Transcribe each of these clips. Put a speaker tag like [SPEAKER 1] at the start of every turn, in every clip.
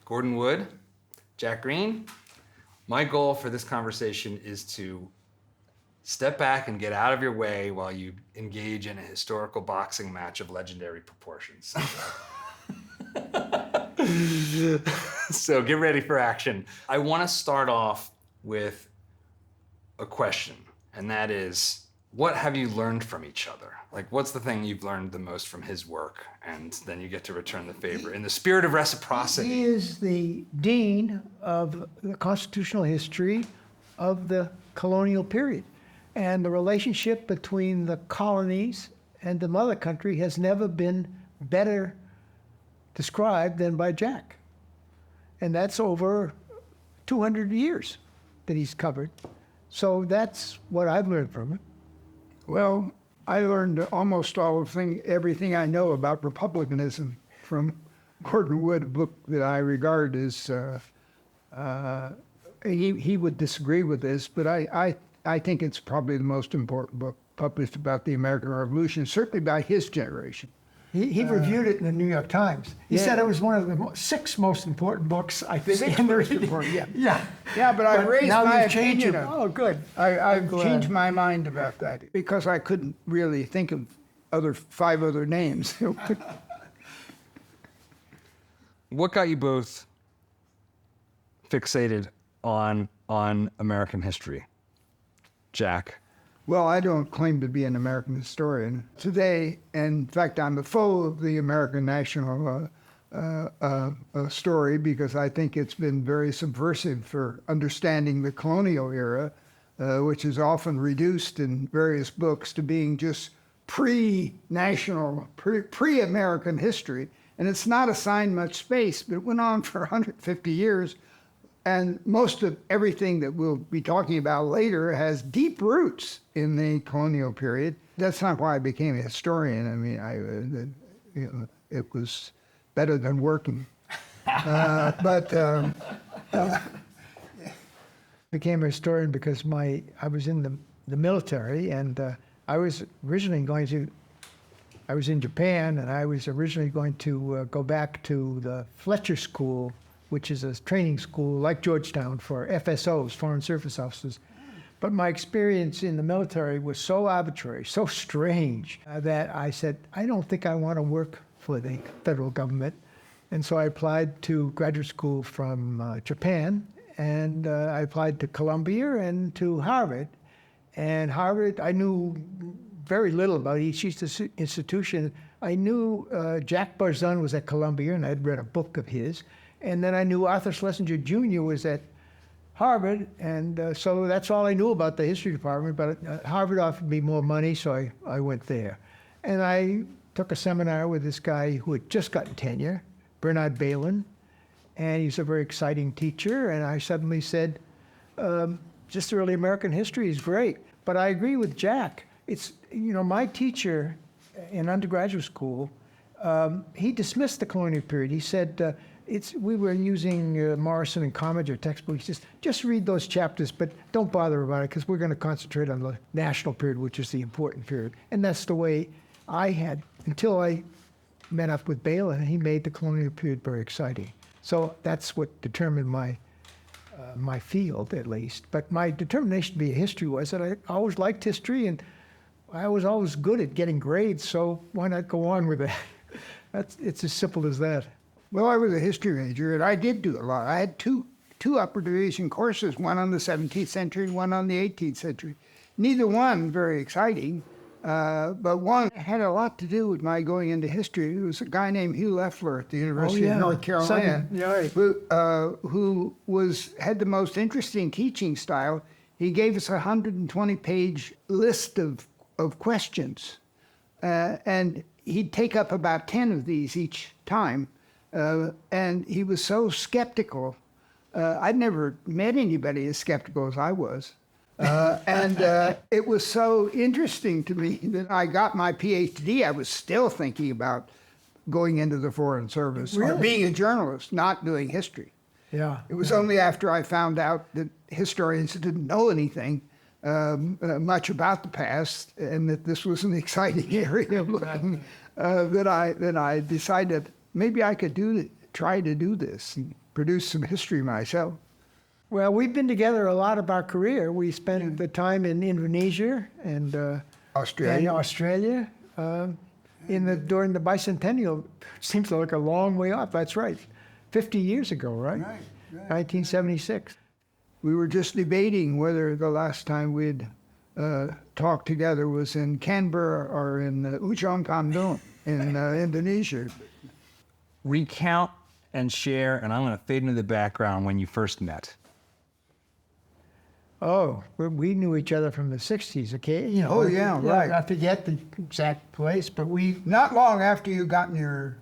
[SPEAKER 1] Gordon Wood, Jack Greene. My goal for this conversation is to step back and get out of your way while you engage in a historical boxing match of legendary proportions. So get ready for action. I want to start off with a question, and that is, what have you learned from each other? Like, what's the thing you've learned the most from his work? And then you get to return the favor in the spirit of reciprocity.
[SPEAKER 2] He is the dean of the constitutional history of the colonial period. And the relationship between the colonies and the mother country has never been better described than by Jack. And that's over 200 years that he's covered. So that's what I've learned from him.
[SPEAKER 3] Well, I learned almost everything I know about republicanism from Gordon Wood, a book that I regard as, he would disagree with this, but I think it's probably the most important book published about the American Revolution, certainly by his generation.
[SPEAKER 2] He reviewed it in the New York Times. He said it was one of the 6 most important books, I think.
[SPEAKER 3] 6 most important, yeah.
[SPEAKER 2] Yeah.
[SPEAKER 3] Yeah, but I've raised
[SPEAKER 2] now
[SPEAKER 3] my
[SPEAKER 2] you've changed
[SPEAKER 3] opinion.
[SPEAKER 2] it. Oh, good.
[SPEAKER 3] I've changed my mind about that because I couldn't really think of 5 other names.
[SPEAKER 1] What got you both fixated on American history? Jack?
[SPEAKER 3] Well, I don't claim to be an American historian. Today, in fact, I'm a foe of the American national story because I think it's been very subversive for understanding the colonial era, which is often reduced in various books to being just pre-national, pre-American history. And it's not assigned much space, but it went on for 150 years. And most of everything that we'll be talking about later has deep roots in the colonial period. That's not why I became a historian. I mean, it was better than working.
[SPEAKER 2] Became a historian because I was in the military, and I was in Japan, and I was originally going to go back to the Fletcher School, which is a training school like Georgetown for FSOs, Foreign Service Officers. But my experience in the military was so arbitrary, so strange, that I said, I don't think I want to work for the federal government. And so I applied to graduate school from Japan, and I applied to Columbia and to Harvard. And Harvard, I knew very little about each institution. I knew Jack Barzun was at Columbia, and I'd read a book of his. And then I knew Arthur Schlesinger Jr. was at Harvard, and so that's all I knew about the history department, but Harvard offered me more money, so I went there. And I took a seminar with this guy who had just gotten tenure, Bernard Balin, and he's a very exciting teacher, and I suddenly said, just early American history is great, but I agree with Jack. It's, my teacher in undergraduate school, he dismissed the colonial period. He said, we were using Morrison and Commager textbook. He says, just read those chapters, but don't bother about it because we're going to concentrate on the national period, which is the important period. And that's the way I had, until I met up with Balin, and he made the colonial period very exciting. So that's what determined my field, at least. But my determination to be a history was that I always liked history, and I was always good at getting grades, so why not go on with it? It's as simple as that.
[SPEAKER 3] Well, I was a history major, and I did do a lot. I had two upper division courses, one on the 17th century and one on the 18th century. Neither one very exciting, but one had a lot to do with my going into history. There was a guy named Hugh Leffler at the University of North Carolina who had the most interesting teaching style. He gave us a 120-page list of questions, and he'd take up about 10 of these each time. And he was so skeptical. I'd never met anybody as skeptical as I was. And it was so interesting to me that I got my PhD. I was still thinking about going into the Foreign Service or being a journalist, not doing history.
[SPEAKER 2] Yeah.
[SPEAKER 3] It was only after I found out that historians didn't know anything much about the past and that this was an exciting area of looking that I decided maybe I could do try to do this and produce some history myself.
[SPEAKER 2] Well, we've been together a lot of our career. We spent the time in Indonesia and
[SPEAKER 3] Australia.
[SPEAKER 2] Australia during the bicentennial. Seems like a long way off. That's right, 50 years ago, right?
[SPEAKER 3] Right.
[SPEAKER 2] 1976.
[SPEAKER 3] We were just debating whether the last time we'd talked together was in Canberra or in Ujung Kandung in Indonesia.
[SPEAKER 4] Recount and share, and I'm going to fade into the background when you first met.
[SPEAKER 2] Oh, we knew each other from the 60s, okay? You know,
[SPEAKER 3] Oh, yeah, right.
[SPEAKER 2] I forget the exact place, but
[SPEAKER 3] Not long after you got your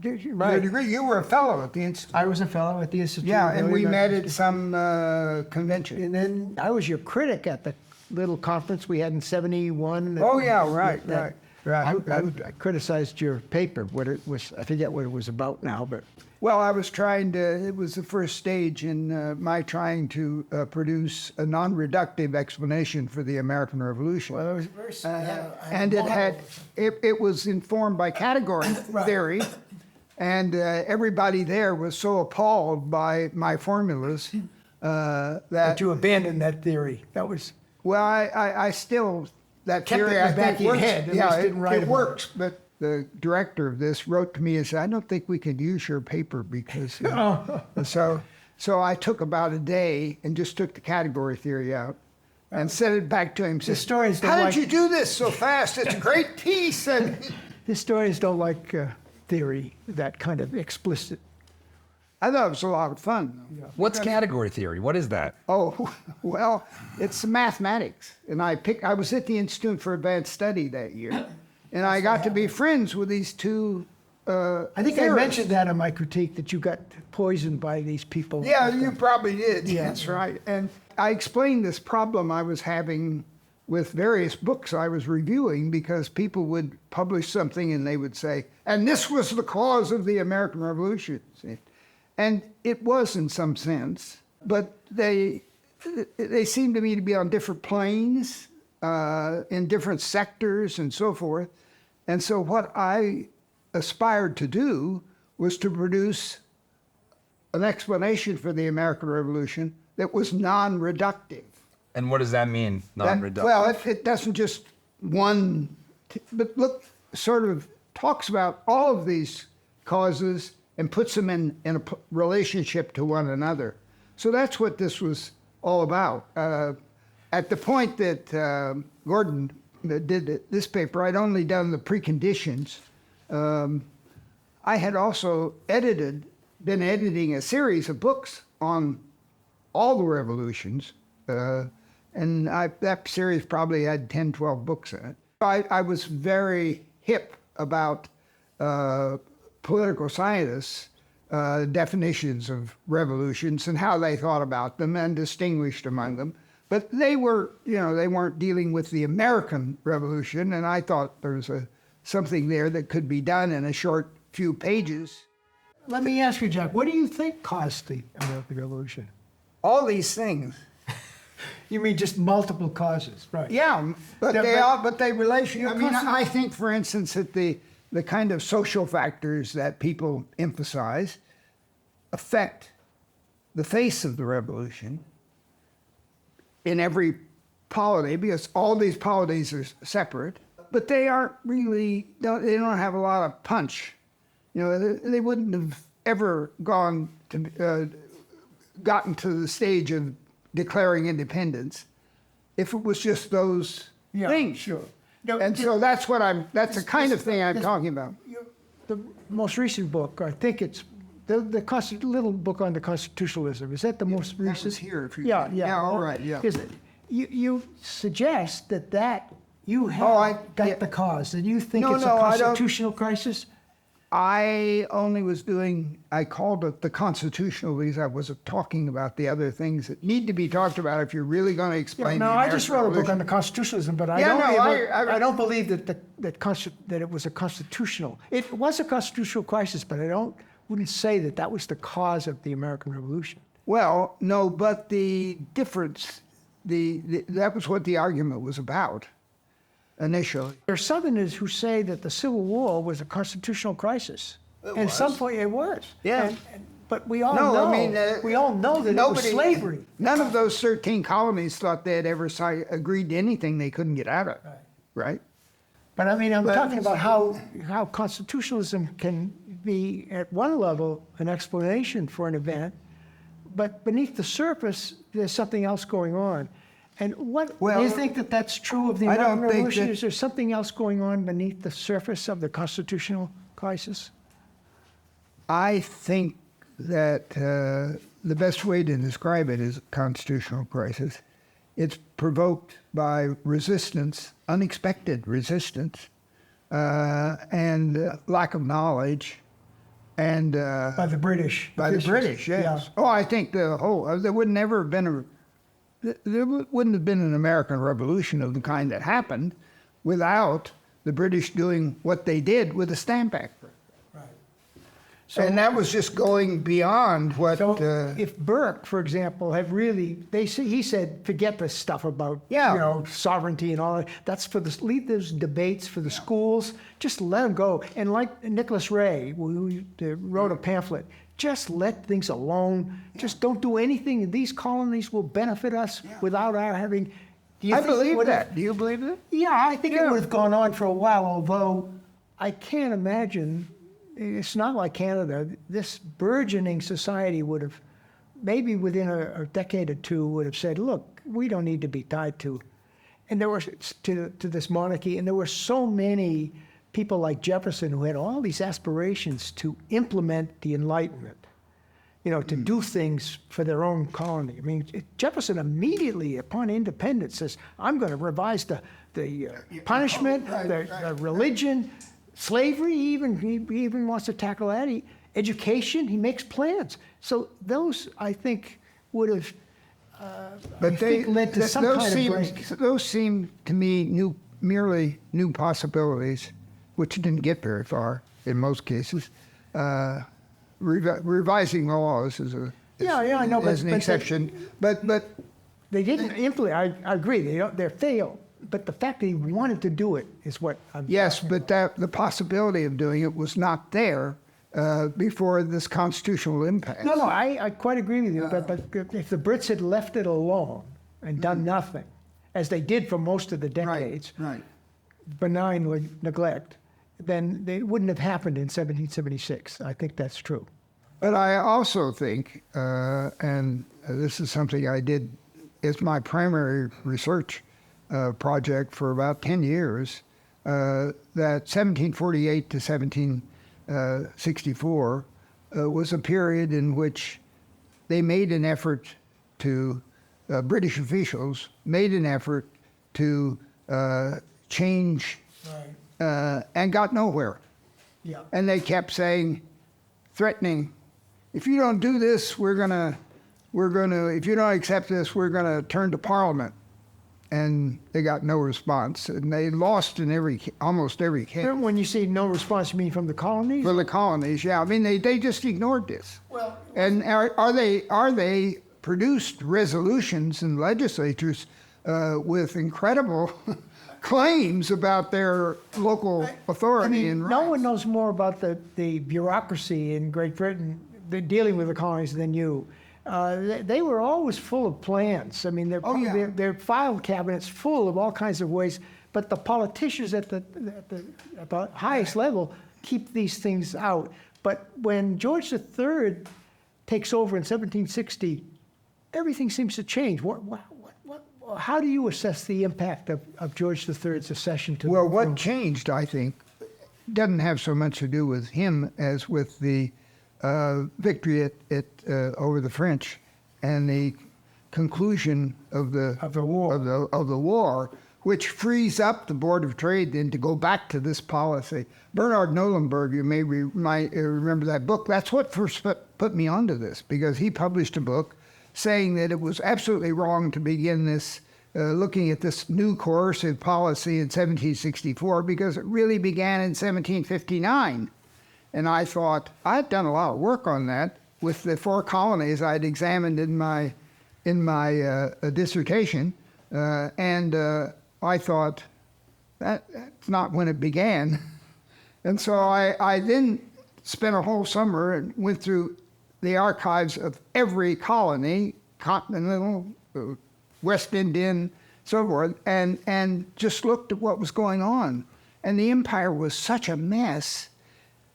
[SPEAKER 2] right.
[SPEAKER 3] degree, you were a fellow at the institute.
[SPEAKER 2] I was a fellow at the Institute.
[SPEAKER 3] Yeah,
[SPEAKER 2] of
[SPEAKER 3] and we
[SPEAKER 2] Early
[SPEAKER 3] met
[SPEAKER 2] American
[SPEAKER 3] at some convention.
[SPEAKER 2] And then I was your critic at the little conference we had in 71.
[SPEAKER 3] Oh, yeah, right.
[SPEAKER 2] I criticized your paper, what it was, I forget what it was about now, but.
[SPEAKER 3] Well, I was it was the first stage in my trying to produce a non-reductive explanation for the American Revolution.
[SPEAKER 2] Well, it was very,
[SPEAKER 3] And it was informed by category theory, and everybody there was so appalled by my formulas that
[SPEAKER 2] you abandoned that theory. That was.
[SPEAKER 3] well, I still that
[SPEAKER 2] Kept it
[SPEAKER 3] theory
[SPEAKER 2] in the
[SPEAKER 3] I
[SPEAKER 2] back
[SPEAKER 3] think
[SPEAKER 2] of your
[SPEAKER 3] works.
[SPEAKER 2] head, at
[SPEAKER 3] Yeah,
[SPEAKER 2] least didn't write
[SPEAKER 3] it
[SPEAKER 2] about
[SPEAKER 3] works. But the director of this wrote to me and said, "I don't think we could use your paper because." So I took about a day and just took the category theory out and sent it back to him. Said,
[SPEAKER 2] Historians don't
[SPEAKER 3] "How
[SPEAKER 2] like-
[SPEAKER 3] did you do this so fast? It's a great piece." And
[SPEAKER 2] Historians don't like theory, that kind of explicit.
[SPEAKER 3] I thought it was a lot of fun.
[SPEAKER 4] What's category theory? What is that?
[SPEAKER 3] Oh, well, it's mathematics. And I was at the Institute for Advanced Study that year, and I got to be friends with these two
[SPEAKER 2] I think I
[SPEAKER 3] theorists.
[SPEAKER 2] mentioned that in my critique, that you got poisoned by these people.
[SPEAKER 3] Yeah, you probably did.
[SPEAKER 2] Yeah.
[SPEAKER 3] That's right. And I explained this problem I was having with various books I was reviewing, because people would publish something and they would say, "And this was the cause of the American Revolution." See? And it was in some sense, but they seemed to me to be on different planes, in different sectors and so forth. And so what I aspired to do was to produce an explanation for the American Revolution that was non-reductive.
[SPEAKER 4] And what does that mean, non-reductive?
[SPEAKER 3] Well, it doesn't just but look, sort of talks about all of these causes and puts them in a relationship to one another. So that's what this was all about. At the point that Gordon did this paper, I'd only done the preconditions. I had also been editing a series of books on all the revolutions, and that series probably had 10, 12 books in it. I was very hip about political scientists' definitions of revolutions and how they thought about them and distinguished among them. But they weren't dealing with the American Revolution, and I thought there was something there that could be done in a short few pages.
[SPEAKER 2] Let me ask you, Jack, what do you think caused the American Revolution?
[SPEAKER 3] All these things.
[SPEAKER 2] You mean just multiple causes, right?
[SPEAKER 3] Yeah, but they relate. I mean,
[SPEAKER 2] constant-
[SPEAKER 3] I think, for instance, that the kind of social factors that people emphasize affect the face of the revolution in every polity, because all these polities are separate, but they aren't really, they don't have a lot of punch. They wouldn't have ever gotten to the stage of declaring independence if it was just those things.
[SPEAKER 2] Sure.
[SPEAKER 3] And so that's the kind of thing I'm talking about.
[SPEAKER 2] The most recent book, I think it's the little book on the constitutionalism. Is that the most recent?
[SPEAKER 3] That was here.
[SPEAKER 2] Yeah.
[SPEAKER 3] All right, yeah.
[SPEAKER 2] Is it? You suggest that you have got the cause, and you think it's a
[SPEAKER 3] I don't.
[SPEAKER 2] constitutional crisis?
[SPEAKER 3] I called it the constitutional because I was talking about the other things that need to be talked about if you're really going to explain.
[SPEAKER 2] No,
[SPEAKER 3] the
[SPEAKER 2] I just
[SPEAKER 3] American
[SPEAKER 2] wrote a book on
[SPEAKER 3] Revolution.
[SPEAKER 2] the constitutionalism, but I don't believe that it was a constitutional. It was a constitutional crisis, but wouldn't say that was the cause of the American Revolution.
[SPEAKER 3] Well, no, but the difference, that was what the argument was about initially.
[SPEAKER 2] There are Southerners who say that the Civil War was a constitutional crisis. And some point it was.
[SPEAKER 3] Yeah.
[SPEAKER 2] But we all
[SPEAKER 3] No,
[SPEAKER 2] know.
[SPEAKER 3] I mean,
[SPEAKER 2] we all know that it was slavery.
[SPEAKER 3] None of those 13 colonies thought they'd ever agreed to anything they couldn't get out of. Right?
[SPEAKER 2] But I mean, I'm
[SPEAKER 3] But-
[SPEAKER 2] talking about how constitutionalism can be, at one level, an explanation for an event, but beneath the surface, there's something else going on. And do you think that that's true of the
[SPEAKER 3] I don't
[SPEAKER 2] American
[SPEAKER 3] think
[SPEAKER 2] Revolution?
[SPEAKER 3] that-
[SPEAKER 2] Is there something else going on beneath the surface of the constitutional crisis?
[SPEAKER 3] I think that the best way to describe it is a constitutional crisis. It's provoked by resistance, unexpected resistance, and lack of knowledge, and
[SPEAKER 2] By the British.
[SPEAKER 3] by the British. Yes.
[SPEAKER 2] Yeah.
[SPEAKER 3] Oh, I think there would never have been wouldn't have been an American Revolution of the kind that happened without the British doing what they did with the Stamp Act. And that was just going beyond what.
[SPEAKER 2] So if Burke, for example, had really, he said, forget this stuff about sovereignty and all that. That's leave those debates for the schools. Just let them go. And like Nicholas Ray, who wrote a pamphlet, just let things alone. Just don't do anything. These colonies will benefit us without our having.
[SPEAKER 3] I believe that. Do you believe that?
[SPEAKER 2] Yeah, I think it would have gone on for a while, although I can't imagine. It's not like Canada. This burgeoning society would have, maybe within a decade or two, would have said, look, we don't need to be tied to, and there was to this monarchy, and there were so many people like Jefferson who had all these aspirations to implement the Enlightenment, to do things for their own colony. I mean, Jefferson immediately upon independence says, I'm going to revise the punishment, the religion, slavery. He even wants to tackle that. Education, he makes plans. So those, I think, would have led to some kind of break.
[SPEAKER 3] Those seem to me merely new possibilities, which didn't get very far in most cases. Revising laws is an exception, but
[SPEAKER 2] they didn't implement. I agree. They failed. But the fact that he wanted to do it is what I'm.
[SPEAKER 3] Yes, but the possibility of doing it was not there before this constitutional impasse.
[SPEAKER 2] No, I quite agree with you. But if the Brits had left it alone and done nothing, as they did for most of the decades, benign neglect, then it wouldn't have happened in 1776. I think that's true.
[SPEAKER 3] But I also think, and this is something I did as my primary research project for about 10 years, that 1748 to 1764 was a period in which they made an effort to, British officials made an effort to change and got nowhere.
[SPEAKER 2] Yeah.
[SPEAKER 3] And they kept threatening, if you don't do this, if you don't accept this, we're gonna turn to Parliament. And they got no response, and they lost in almost every case.
[SPEAKER 2] When you say no response, you mean from the colonies?
[SPEAKER 3] For the colonies, yeah. I mean, they just ignored this.
[SPEAKER 2] Well,
[SPEAKER 3] and are they produced resolutions in legislatures with incredible claims about their local authority and rights?
[SPEAKER 2] No one knows more about the bureaucracy in Great Britain dealing with the colonies than you. They were always full of plans. I mean, their file cabinets full of all kinds of ways. But the politicians at the highest level keep these things out. But when George III takes over in 1760, everything seems to change. How do you assess the impact of George III's accession to?
[SPEAKER 3] Well, what changed, I think, doesn't have so much to do with him as with the victory over the French and the conclusion of the war, which frees up the Board of Trade then to go back to this policy. Bernard Nolenberg, you may remember that book. That's what first put me onto this, because he published a book saying that it was absolutely wrong to begin this looking at this new coercive policy in 1764, because it really began in 1759. And I thought, I'd done a lot of work on that with the 4 colonies I'd examined in my dissertation, and I thought, that's not when it began. And so I then spent a whole summer and went through the archives of every colony, continental, West Indian, so forth, and just looked at what was going on. And the empire was such a mess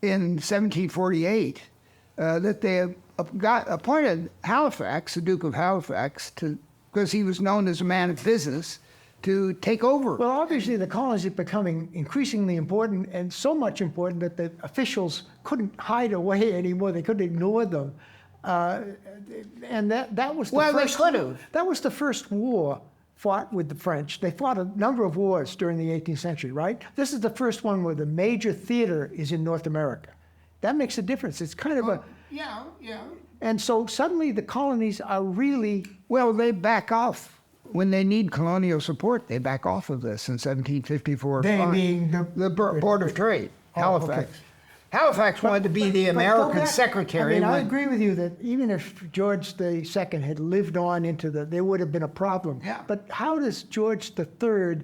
[SPEAKER 3] in 1748 that they appointed Halifax, the Duke of Halifax, because he was known as a man of business, to take over.
[SPEAKER 2] Well, obviously, the colonies are becoming increasingly important, and so much important that the officials couldn't hide away anymore. They couldn't ignore them. And that was the
[SPEAKER 3] Well, they
[SPEAKER 2] first.
[SPEAKER 3] could have.
[SPEAKER 2] That was the first war fought with the French. They fought a number of wars during the 18th century, right? This is the first one where the major theater is in North America. That makes a difference. It's kind of a.
[SPEAKER 3] Yeah.
[SPEAKER 2] And so suddenly the colonies are really.
[SPEAKER 3] Well, they back off. When they need colonial support, they back off of this in 1754.
[SPEAKER 2] They being
[SPEAKER 3] the Board of Trade,
[SPEAKER 2] Oh,
[SPEAKER 3] Halifax.
[SPEAKER 2] okay.
[SPEAKER 3] Halifax wanted to be the
[SPEAKER 2] But
[SPEAKER 3] American
[SPEAKER 2] go back-
[SPEAKER 3] secretary.
[SPEAKER 2] I mean, I
[SPEAKER 3] when-
[SPEAKER 2] agree with you that even if George II had lived on into there would have been a problem.
[SPEAKER 3] Yeah.
[SPEAKER 2] But how does George III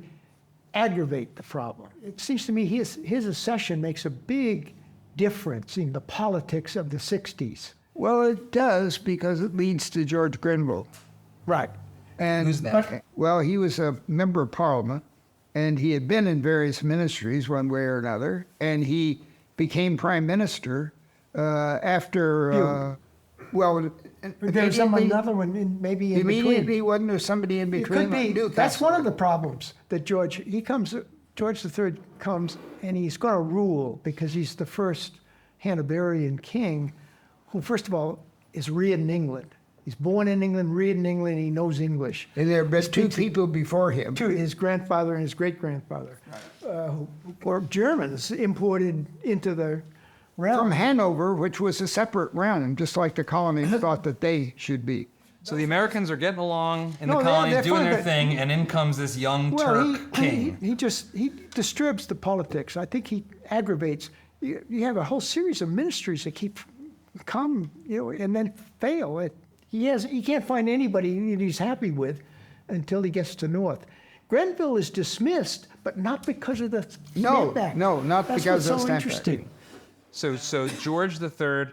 [SPEAKER 2] aggravate the problem? It seems to me his accession makes a big difference in the politics of the 60s.
[SPEAKER 3] Well, it does because it leads to George Grenville.
[SPEAKER 2] Right.
[SPEAKER 3] And,
[SPEAKER 4] Who's that?
[SPEAKER 3] Well, he was a member of Parliament, and he had been in various ministries one way or another, and he became prime minister after. Well,
[SPEAKER 2] There's another one maybe in
[SPEAKER 3] immediately
[SPEAKER 2] between.
[SPEAKER 3] wasn't there somebody in
[SPEAKER 2] It
[SPEAKER 3] between?
[SPEAKER 2] could be.
[SPEAKER 3] Newcastle.
[SPEAKER 2] That's one of the problems that George III comes and he's going to rule because he's the first Hanoverian king who, first of all, is reared in England. He's born in England, reared in England, he knows English.
[SPEAKER 3] And there have been two people before him.
[SPEAKER 2] His grandfather and his great-grandfather, who were Germans imported into the realm.
[SPEAKER 3] From Hanover, which was a separate realm, just like the colonies thought that they should be.
[SPEAKER 1] So the Americans are getting along in
[SPEAKER 2] No,
[SPEAKER 1] the
[SPEAKER 2] they're
[SPEAKER 1] colonies, doing
[SPEAKER 2] fine,
[SPEAKER 1] their
[SPEAKER 2] but-
[SPEAKER 1] thing, and in comes this young
[SPEAKER 2] Well,
[SPEAKER 1] Turk king.
[SPEAKER 2] he disturbs the politics. I think he aggravates. You have a whole series of ministries that come, and then fail. He can't find anybody that he's happy with until he gets to North. Grenville is dismissed, but not because of the
[SPEAKER 3] No,
[SPEAKER 2] Stamp Act.
[SPEAKER 3] no, not
[SPEAKER 2] That's
[SPEAKER 3] because
[SPEAKER 2] what's
[SPEAKER 3] of
[SPEAKER 2] so
[SPEAKER 3] Stamp Act.
[SPEAKER 2] interesting.
[SPEAKER 1] So George III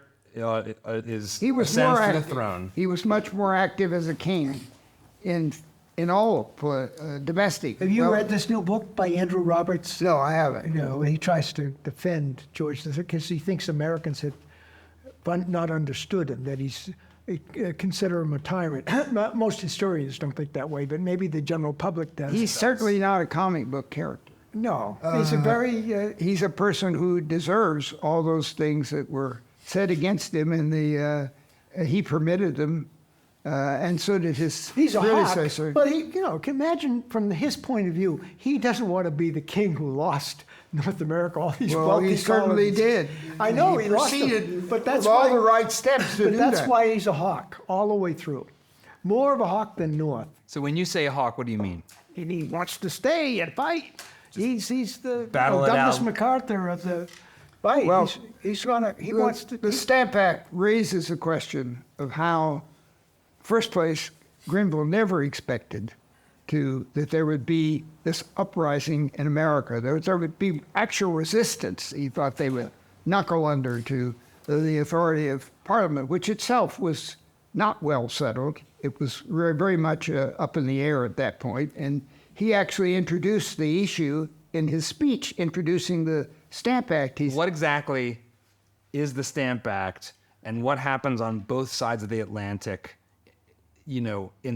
[SPEAKER 1] is
[SPEAKER 3] He was
[SPEAKER 1] ascends
[SPEAKER 3] more
[SPEAKER 1] to the
[SPEAKER 3] active.
[SPEAKER 1] throne.
[SPEAKER 3] He was much more active as a king in all domestic.
[SPEAKER 2] Have you
[SPEAKER 3] Well,
[SPEAKER 2] read this new book by Andrew Roberts?
[SPEAKER 3] No, I haven't.
[SPEAKER 2] He tries to defend George III because he thinks Americans had not understood him, that he's consider him a tyrant. Most historians don't think that way, but maybe the general public does.
[SPEAKER 3] He's certainly not a comic book character.
[SPEAKER 2] No, he's a very...
[SPEAKER 3] He's a person who deserves all those things that were said against him, and he permitted them, and so did his
[SPEAKER 2] he's a
[SPEAKER 3] predecessor.
[SPEAKER 2] hawk, but imagine from his point of view, he doesn't want to be the king who lost North America, all these
[SPEAKER 3] Well,
[SPEAKER 2] wealthy
[SPEAKER 3] he certainly
[SPEAKER 2] colonies.
[SPEAKER 3] did.
[SPEAKER 2] I know, he lost
[SPEAKER 3] proceeded
[SPEAKER 2] them, but that's
[SPEAKER 3] with all
[SPEAKER 2] why,
[SPEAKER 3] the right steps to
[SPEAKER 2] but
[SPEAKER 3] do
[SPEAKER 2] that's
[SPEAKER 3] that.
[SPEAKER 2] why he's a hawk all the way through. More of a hawk than North.
[SPEAKER 1] So when you say hawk, what do you mean?
[SPEAKER 2] And he wants to stay and fight. He's the
[SPEAKER 1] battle it
[SPEAKER 2] Douglas
[SPEAKER 1] out.
[SPEAKER 2] MacArthur of the fight.
[SPEAKER 3] Well,
[SPEAKER 2] he wants to.
[SPEAKER 3] The Stamp Act raises the question of how, first place, Grenville never expected that there would be this uprising in America. There would be actual resistance. He thought they would knuckle under to the authority of Parliament, which itself was not well settled. It was very, very much up in the air at that point. And he actually introduced the issue in his speech introducing the Stamp Act.
[SPEAKER 1] What exactly is the Stamp Act, and what happens on both sides of the Atlantic, in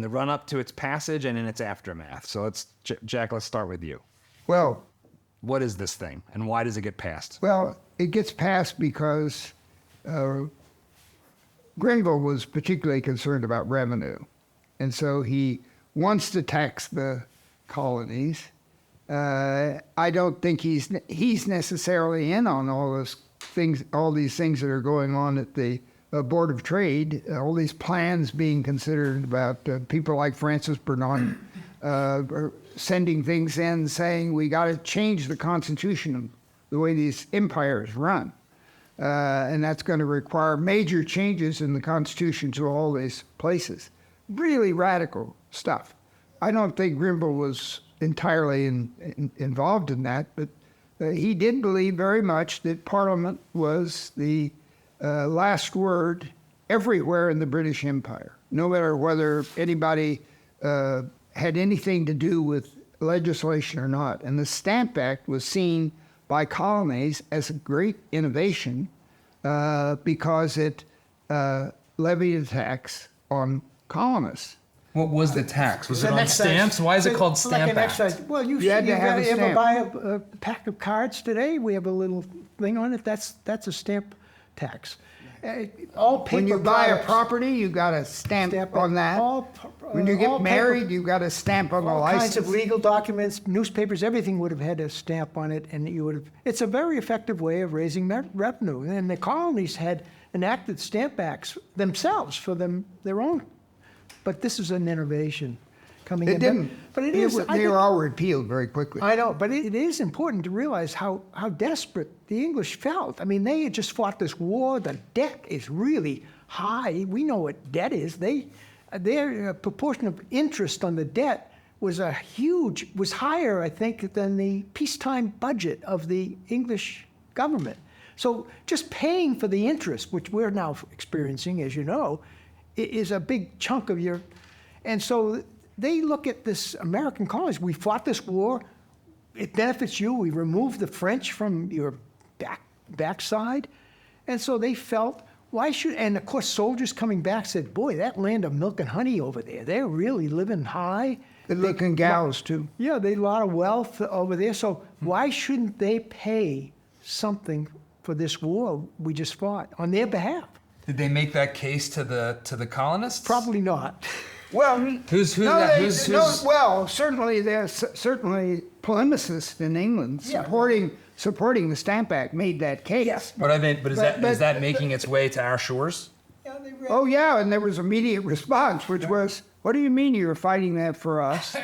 [SPEAKER 1] the run-up to its passage and in its aftermath? So Jack, let's start with you.
[SPEAKER 3] Well,
[SPEAKER 1] What is this thing, and why does it get passed?
[SPEAKER 3] Well, it gets passed because Grenville was particularly concerned about revenue. And so he wants to tax the colonies. I don't think he's necessarily in on all these things that are going on at the Board of Trade, all these plans being considered about people like Francis Bernard sending things in saying we got to change the Constitution of the way these empires run. And that's going to require major changes in the constitutions of all these places. Really radical stuff. I don't think Grenville was entirely involved in that, but he did believe very much that Parliament was the last word everywhere in the British Empire, no matter whether anybody had anything to do with legislation or not. And the Stamp Act was seen by colonies as a great innovation because it levied a tax on colonists.
[SPEAKER 4] What was the tax? Was it
[SPEAKER 2] The
[SPEAKER 4] on
[SPEAKER 2] next
[SPEAKER 4] stamps?
[SPEAKER 2] size-
[SPEAKER 4] Why is it called
[SPEAKER 2] like
[SPEAKER 4] Stamp
[SPEAKER 2] an
[SPEAKER 4] Act?
[SPEAKER 2] exercise. Well, you
[SPEAKER 3] had to have a
[SPEAKER 2] ever
[SPEAKER 3] stamp.
[SPEAKER 2] buy a pack of cards today? We have a little thing on it. That's a stamp tax. All paper
[SPEAKER 3] When you buy a
[SPEAKER 2] products,
[SPEAKER 3] property, you got a stamp on that. When you
[SPEAKER 2] all
[SPEAKER 3] get
[SPEAKER 2] paper-
[SPEAKER 3] married, you got a stamp on the
[SPEAKER 2] all
[SPEAKER 3] license.
[SPEAKER 2] kinds of legal documents, newspapers, everything would have had a stamp on it, and you would have. It's a very effective way of raising revenue. And the colonies had enacted stamp acts themselves for their own. But this is an innovation coming in.
[SPEAKER 3] It didn't.
[SPEAKER 2] But it is. I
[SPEAKER 3] They
[SPEAKER 2] think-
[SPEAKER 3] were all repealed very quickly.
[SPEAKER 2] I know, but it is important to realize how desperate the English felt. I mean, they had just fought this war. The debt is really high. We know what debt is. Their proportion of interest on the debt was higher, I think, than the peacetime budget of the English government. So just paying for the interest, which we're now experiencing, as you know, is a big chunk of your. And so they look at this American colonies. We fought this war. It benefits you. We removed the French from your backside. And so they felt, why should, and of course soldiers coming back said, boy, that land of milk and honey over there, they're really living high.
[SPEAKER 3] Good looking gals, too.
[SPEAKER 2] Yeah, they had a lot of wealth over there. So why shouldn't they pay something for this war we just fought on their behalf?
[SPEAKER 4] Did they make that case to the colonists?
[SPEAKER 2] Probably not.
[SPEAKER 3] Well, well, certainly there's certainly polemicists in England supporting the Stamp Act made that case.
[SPEAKER 2] Yes.
[SPEAKER 4] But is
[SPEAKER 3] But-
[SPEAKER 4] that making its way to our shores?
[SPEAKER 3] Oh yeah, and there was immediate response, which was, "What do you mean you're fighting that for us?"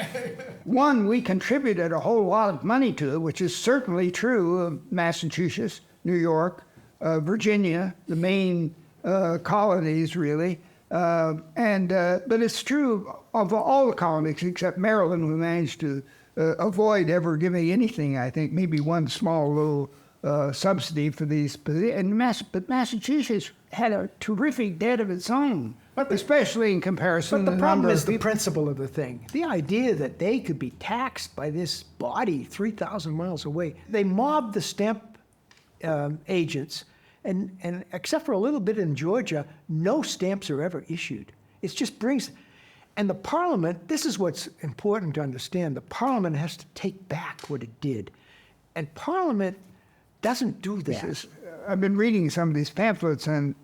[SPEAKER 3] One, we contributed a whole lot of money to it, which is certainly true of Massachusetts, New York, Virginia, the main colonies, really. But it's true of all the colonies except Maryland, who managed to avoid ever giving anything. I think maybe one small little subsidy for these. But Massachusetts had a terrific debt of its own, especially in comparison
[SPEAKER 2] But
[SPEAKER 3] to
[SPEAKER 2] the
[SPEAKER 3] the
[SPEAKER 2] problem
[SPEAKER 3] number
[SPEAKER 2] is
[SPEAKER 3] of
[SPEAKER 2] the
[SPEAKER 3] people.
[SPEAKER 2] principle of the thing. The idea that they could be taxed by this body 3,000 miles away. They mobbed the stamp agents, and except for a little bit in Georgia, no stamps are ever issued. It just brings, and the Parliament, this is what's important to understand, the Parliament has to take back what it did. And Parliament doesn't do that.
[SPEAKER 3] I've been reading some of these pamphlets, and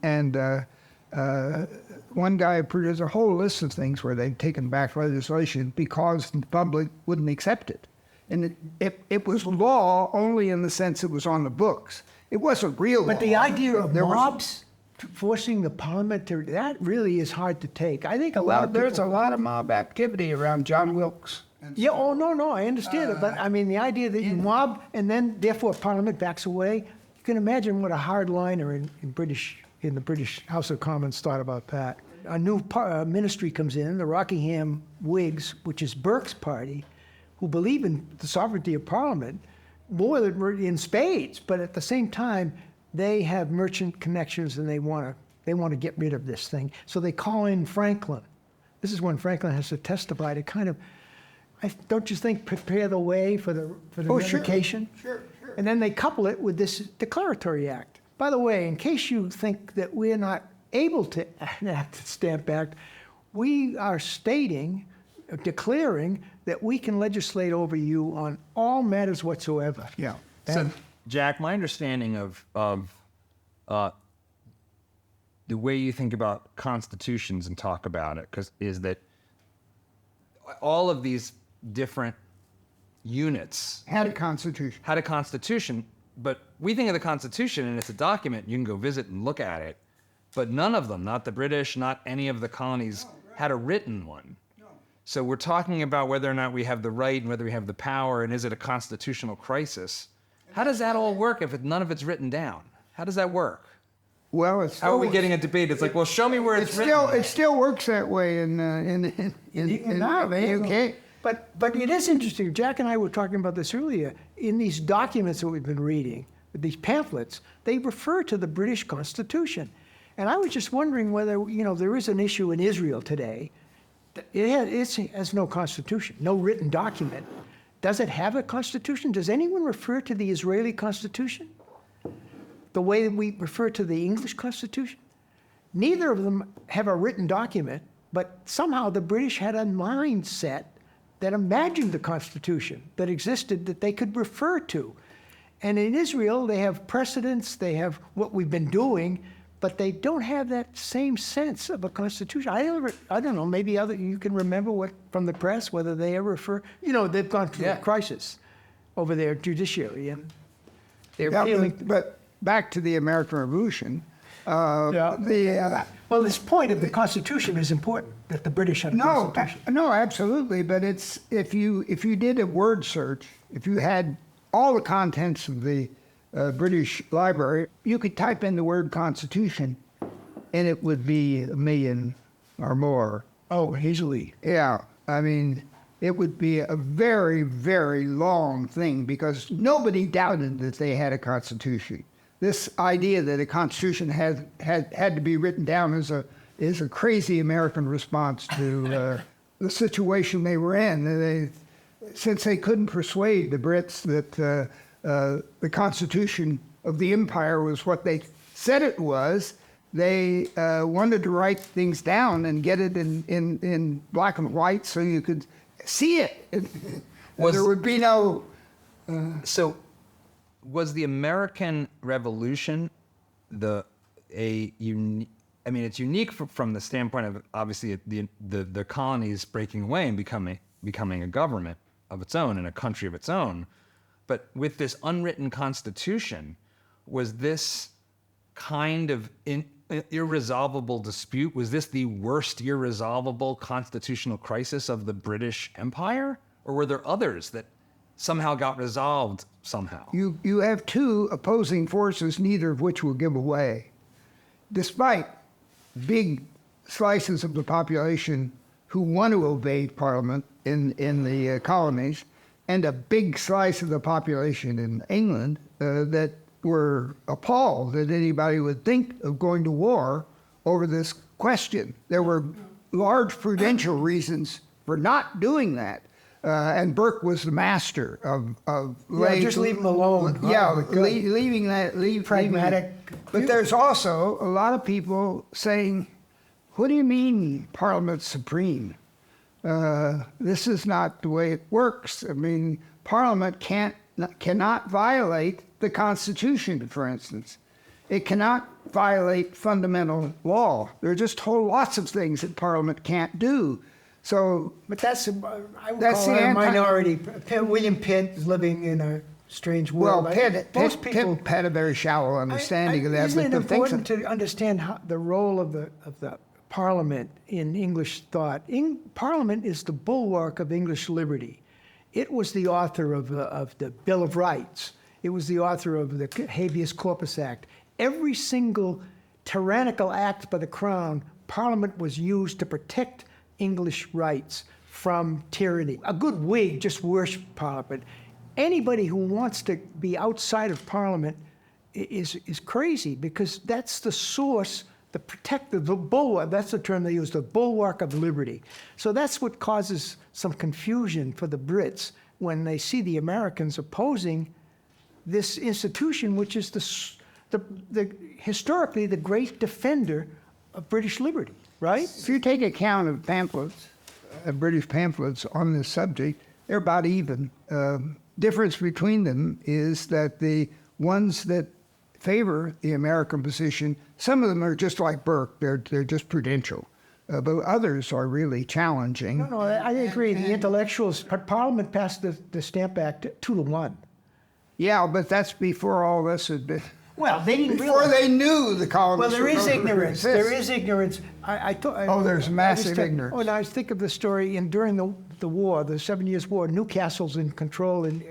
[SPEAKER 3] one guy produced a whole list of things where they've taken back legislation because the public wouldn't accept it. And it was law only in the sense it was on the books. It wasn't real
[SPEAKER 2] But
[SPEAKER 3] law.
[SPEAKER 2] the idea of
[SPEAKER 3] There was-
[SPEAKER 2] mobs forcing the parliament to, that really is hard to take. I think a lot of
[SPEAKER 3] There's a
[SPEAKER 2] people,
[SPEAKER 3] lot of mob activity around John Wilkes.
[SPEAKER 2] yeah, oh, no, I understand it. But I mean, the idea that you mob and then therefore parliament backs away, you can imagine what a hardliner in the British House of Commons thought about that. A new ministry comes in, the Rockingham Whigs, which is Burke's party, who believe in the sovereignty of Parliament more than in spades, but at the same time, they have merchant connections and they want to get rid of this thing. So they call in Franklin. This is when Franklin has to testify to kind of, don't you think, prepare the way for the revocation?
[SPEAKER 3] Sure.
[SPEAKER 2] And then they couple it with this declaratory act. By the way, in case you think that we're not able to enact the Stamp Act, we are declaring that we can legislate over you on all matters whatsoever.
[SPEAKER 3] Yeah.
[SPEAKER 4] So, Jack, my understanding of the way you think about constitutions and talk about it, is that all of these different units
[SPEAKER 3] Had a constitution.
[SPEAKER 4] had a constitution, but we think of the Constitution and it's a document. You can go visit and look at it, but none of them, not the British, not any of the colonies, had a written one. So we're talking about whether or not we have the right and whether we have the power, and is it a constitutional crisis? How does that all work if none of it's written down? How does that work?
[SPEAKER 3] Well, it's
[SPEAKER 4] How are we getting a debate? It's like, well, show me where it's written.
[SPEAKER 3] It still works that way in
[SPEAKER 2] Now,
[SPEAKER 3] the UK.
[SPEAKER 2] But it is interesting. Jack and I were talking about this earlier. In these documents that we've been reading, these pamphlets, they refer to the British Constitution. And I was just wondering whether, there is an issue in Israel today. It has no constitution, no written document. Does it have a constitution? Does anyone refer to the Israeli Constitution the way that we refer to the English Constitution? Neither of them have a written document, but somehow the British had a mindset that imagined the Constitution that existed that they could refer to. And in Israel, they have precedents, they have what we've been doing, but they don't have that same sense of a constitution. I don't know, maybe you can remember what from the press, whether they ever refer, they've gone through a crisis over their judiciary, and they're feeling.
[SPEAKER 3] But back to the American Revolution,
[SPEAKER 2] well, this point of the Constitution is important, that the British had a Constitution.
[SPEAKER 3] No, absolutely, but it's, if you did a word search, if you had all the contents of the British Library, you could type in the word Constitution, and it would be 1 million or more.
[SPEAKER 2] Oh, easily.
[SPEAKER 3] Yeah, I mean, it would be a very, very long thing because nobody doubted that they had a Constitution. This idea that a Constitution had to be written down is a crazy American response to the situation they were in. Since they couldn't persuade the Brits that the Constitution of the Empire was what they said it was, they wanted to write things down and get it in black and white so you could see it. There would be no...
[SPEAKER 4] So was the American Revolution it's unique from the standpoint of obviously the colonies breaking away and becoming a government of its own and a country of its own. But with this unwritten constitution, was this kind of irresolvable dispute, was this the worst irresolvable constitutional crisis of the British Empire? Or were there others that somehow got resolved somehow?
[SPEAKER 3] You have two opposing forces, neither of which will give away. Despite big slices of the population who want to obey Parliament in the colonies, and a big slice of the population in England that were appalled that anybody would think of going to war over this question. There were large prudential reasons for not doing that. And Burke was the master of
[SPEAKER 2] just leave them alone.
[SPEAKER 3] Leaving that.
[SPEAKER 2] Pragmatic.
[SPEAKER 3] But there's also a lot of people saying, what do you mean Parliament's supreme? This is not the way it works. I mean, Parliament cannot violate the Constitution, for instance. It cannot violate fundamental law. There are just lots of things that Parliament can't do. So,
[SPEAKER 2] but that's a minority. William Pitt is living in a strange world.
[SPEAKER 3] Well, Pitt had a very shallow understanding of that.
[SPEAKER 2] Isn't it important to understand the role of the Parliament in English thought? Parliament is the bulwark of English liberty. It was the author of the Bill of Rights. It was the author of the Habeas Corpus Act. Every single tyrannical act by the Crown, Parliament was used to protect English rights from tyranny. A good Whig just worships Parliament. Anybody who wants to be outside of Parliament is crazy, because that's the source, the protective, the bulwark, that's the term they use, the bulwark of liberty. So that's what causes some confusion for the Brits when they see the Americans opposing this institution, which is historically the great defender of British liberty, right?
[SPEAKER 3] If you take account of pamphlets, British pamphlets on this subject, they're about even. Difference between them is that the ones that favor the American position, some of them are just like Burke, they're just prudential. But others are really challenging.
[SPEAKER 2] No, I agree. The intellectuals, Parliament passed the Stamp Act 2-1.
[SPEAKER 3] Yeah, but that's before all this had been.
[SPEAKER 2] Well, they didn't
[SPEAKER 3] before
[SPEAKER 2] realize.
[SPEAKER 3] They knew the colonies.
[SPEAKER 2] Well, there is ignorance. There is ignorance.
[SPEAKER 3] There's massive ignorance.
[SPEAKER 2] Oh, and I think of the story during the war, the 7 Years' War. Newcastle's in control in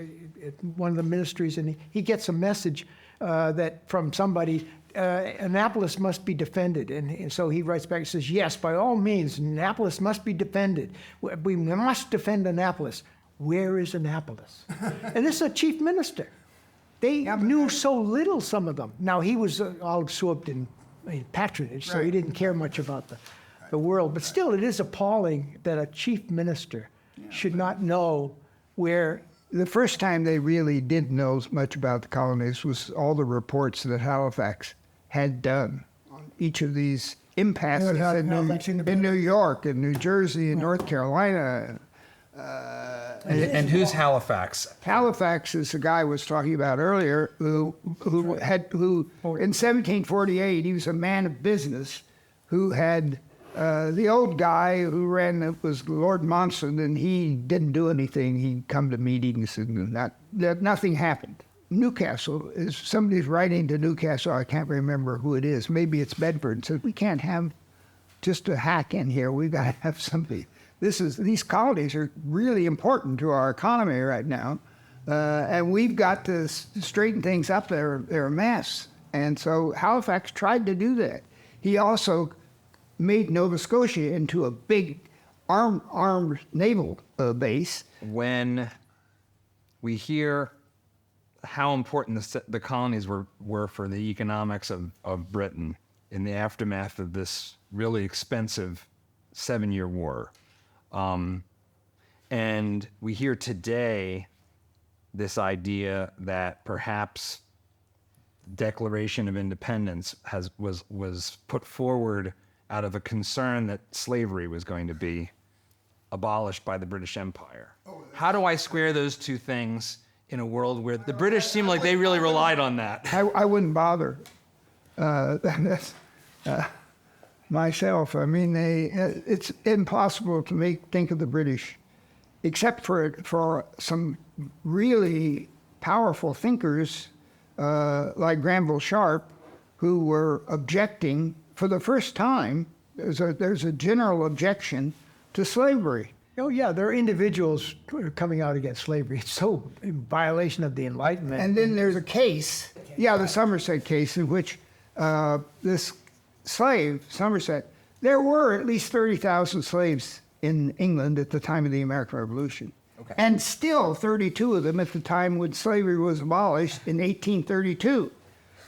[SPEAKER 2] one of the ministries, and he gets a message that from somebody Annapolis must be defended. And so he writes back and says, yes, by all means, Annapolis must be defended. We must defend Annapolis. Where is Annapolis? And this is a chief minister. They knew so little, some of them. Now, he was all absorbed in patronage, so he didn't care much about the world. But still, it is appalling that a chief minister should not know where.
[SPEAKER 3] The first time they really did know much about the colonies was all the reports that Halifax had done on each of these impasses in New York and New Jersey and North Carolina.
[SPEAKER 1] And who's Halifax?
[SPEAKER 3] Halifax is the guy I was talking about earlier, who in 1748 he was a man of business, who had the old guy who ran it was Lord Monson, and he didn't do anything. He'd come to meetings and nothing happened. Newcastle is somebody's writing to Newcastle. I can't remember who it is. Maybe it's Bedford. Says we can't have just a hack in here. We've got to have somebody. These colonies are really important to our economy right now, and we've got to straighten things up. They're a mess, and so Halifax tried to do that. He also made Nova Scotia into a big armed naval base.
[SPEAKER 4] When we hear how important the colonies were for the economics of Britain in the aftermath of this really expensive 7-year war. And we hear today this idea that perhaps Declaration of Independence was put forward out of a concern that slavery was going to be abolished by the British Empire. How do I square those two things in a world where the British seem like they really relied on that?
[SPEAKER 3] I wouldn't bother. Myself, I mean, it's impossible to think of the British, except for some really powerful thinkers like Granville Sharp, who were objecting for the first time. There's a general objection to slavery.
[SPEAKER 2] Oh, yeah, there are individuals coming out against slavery. It's so in violation of the Enlightenment.
[SPEAKER 3] And then there's a case, the Somerset case, in which this slave, Somerset, there were at least 30,000 slaves in England at the time of the American Revolution. Okay. And still 32 of them at the time when slavery was abolished in 1832.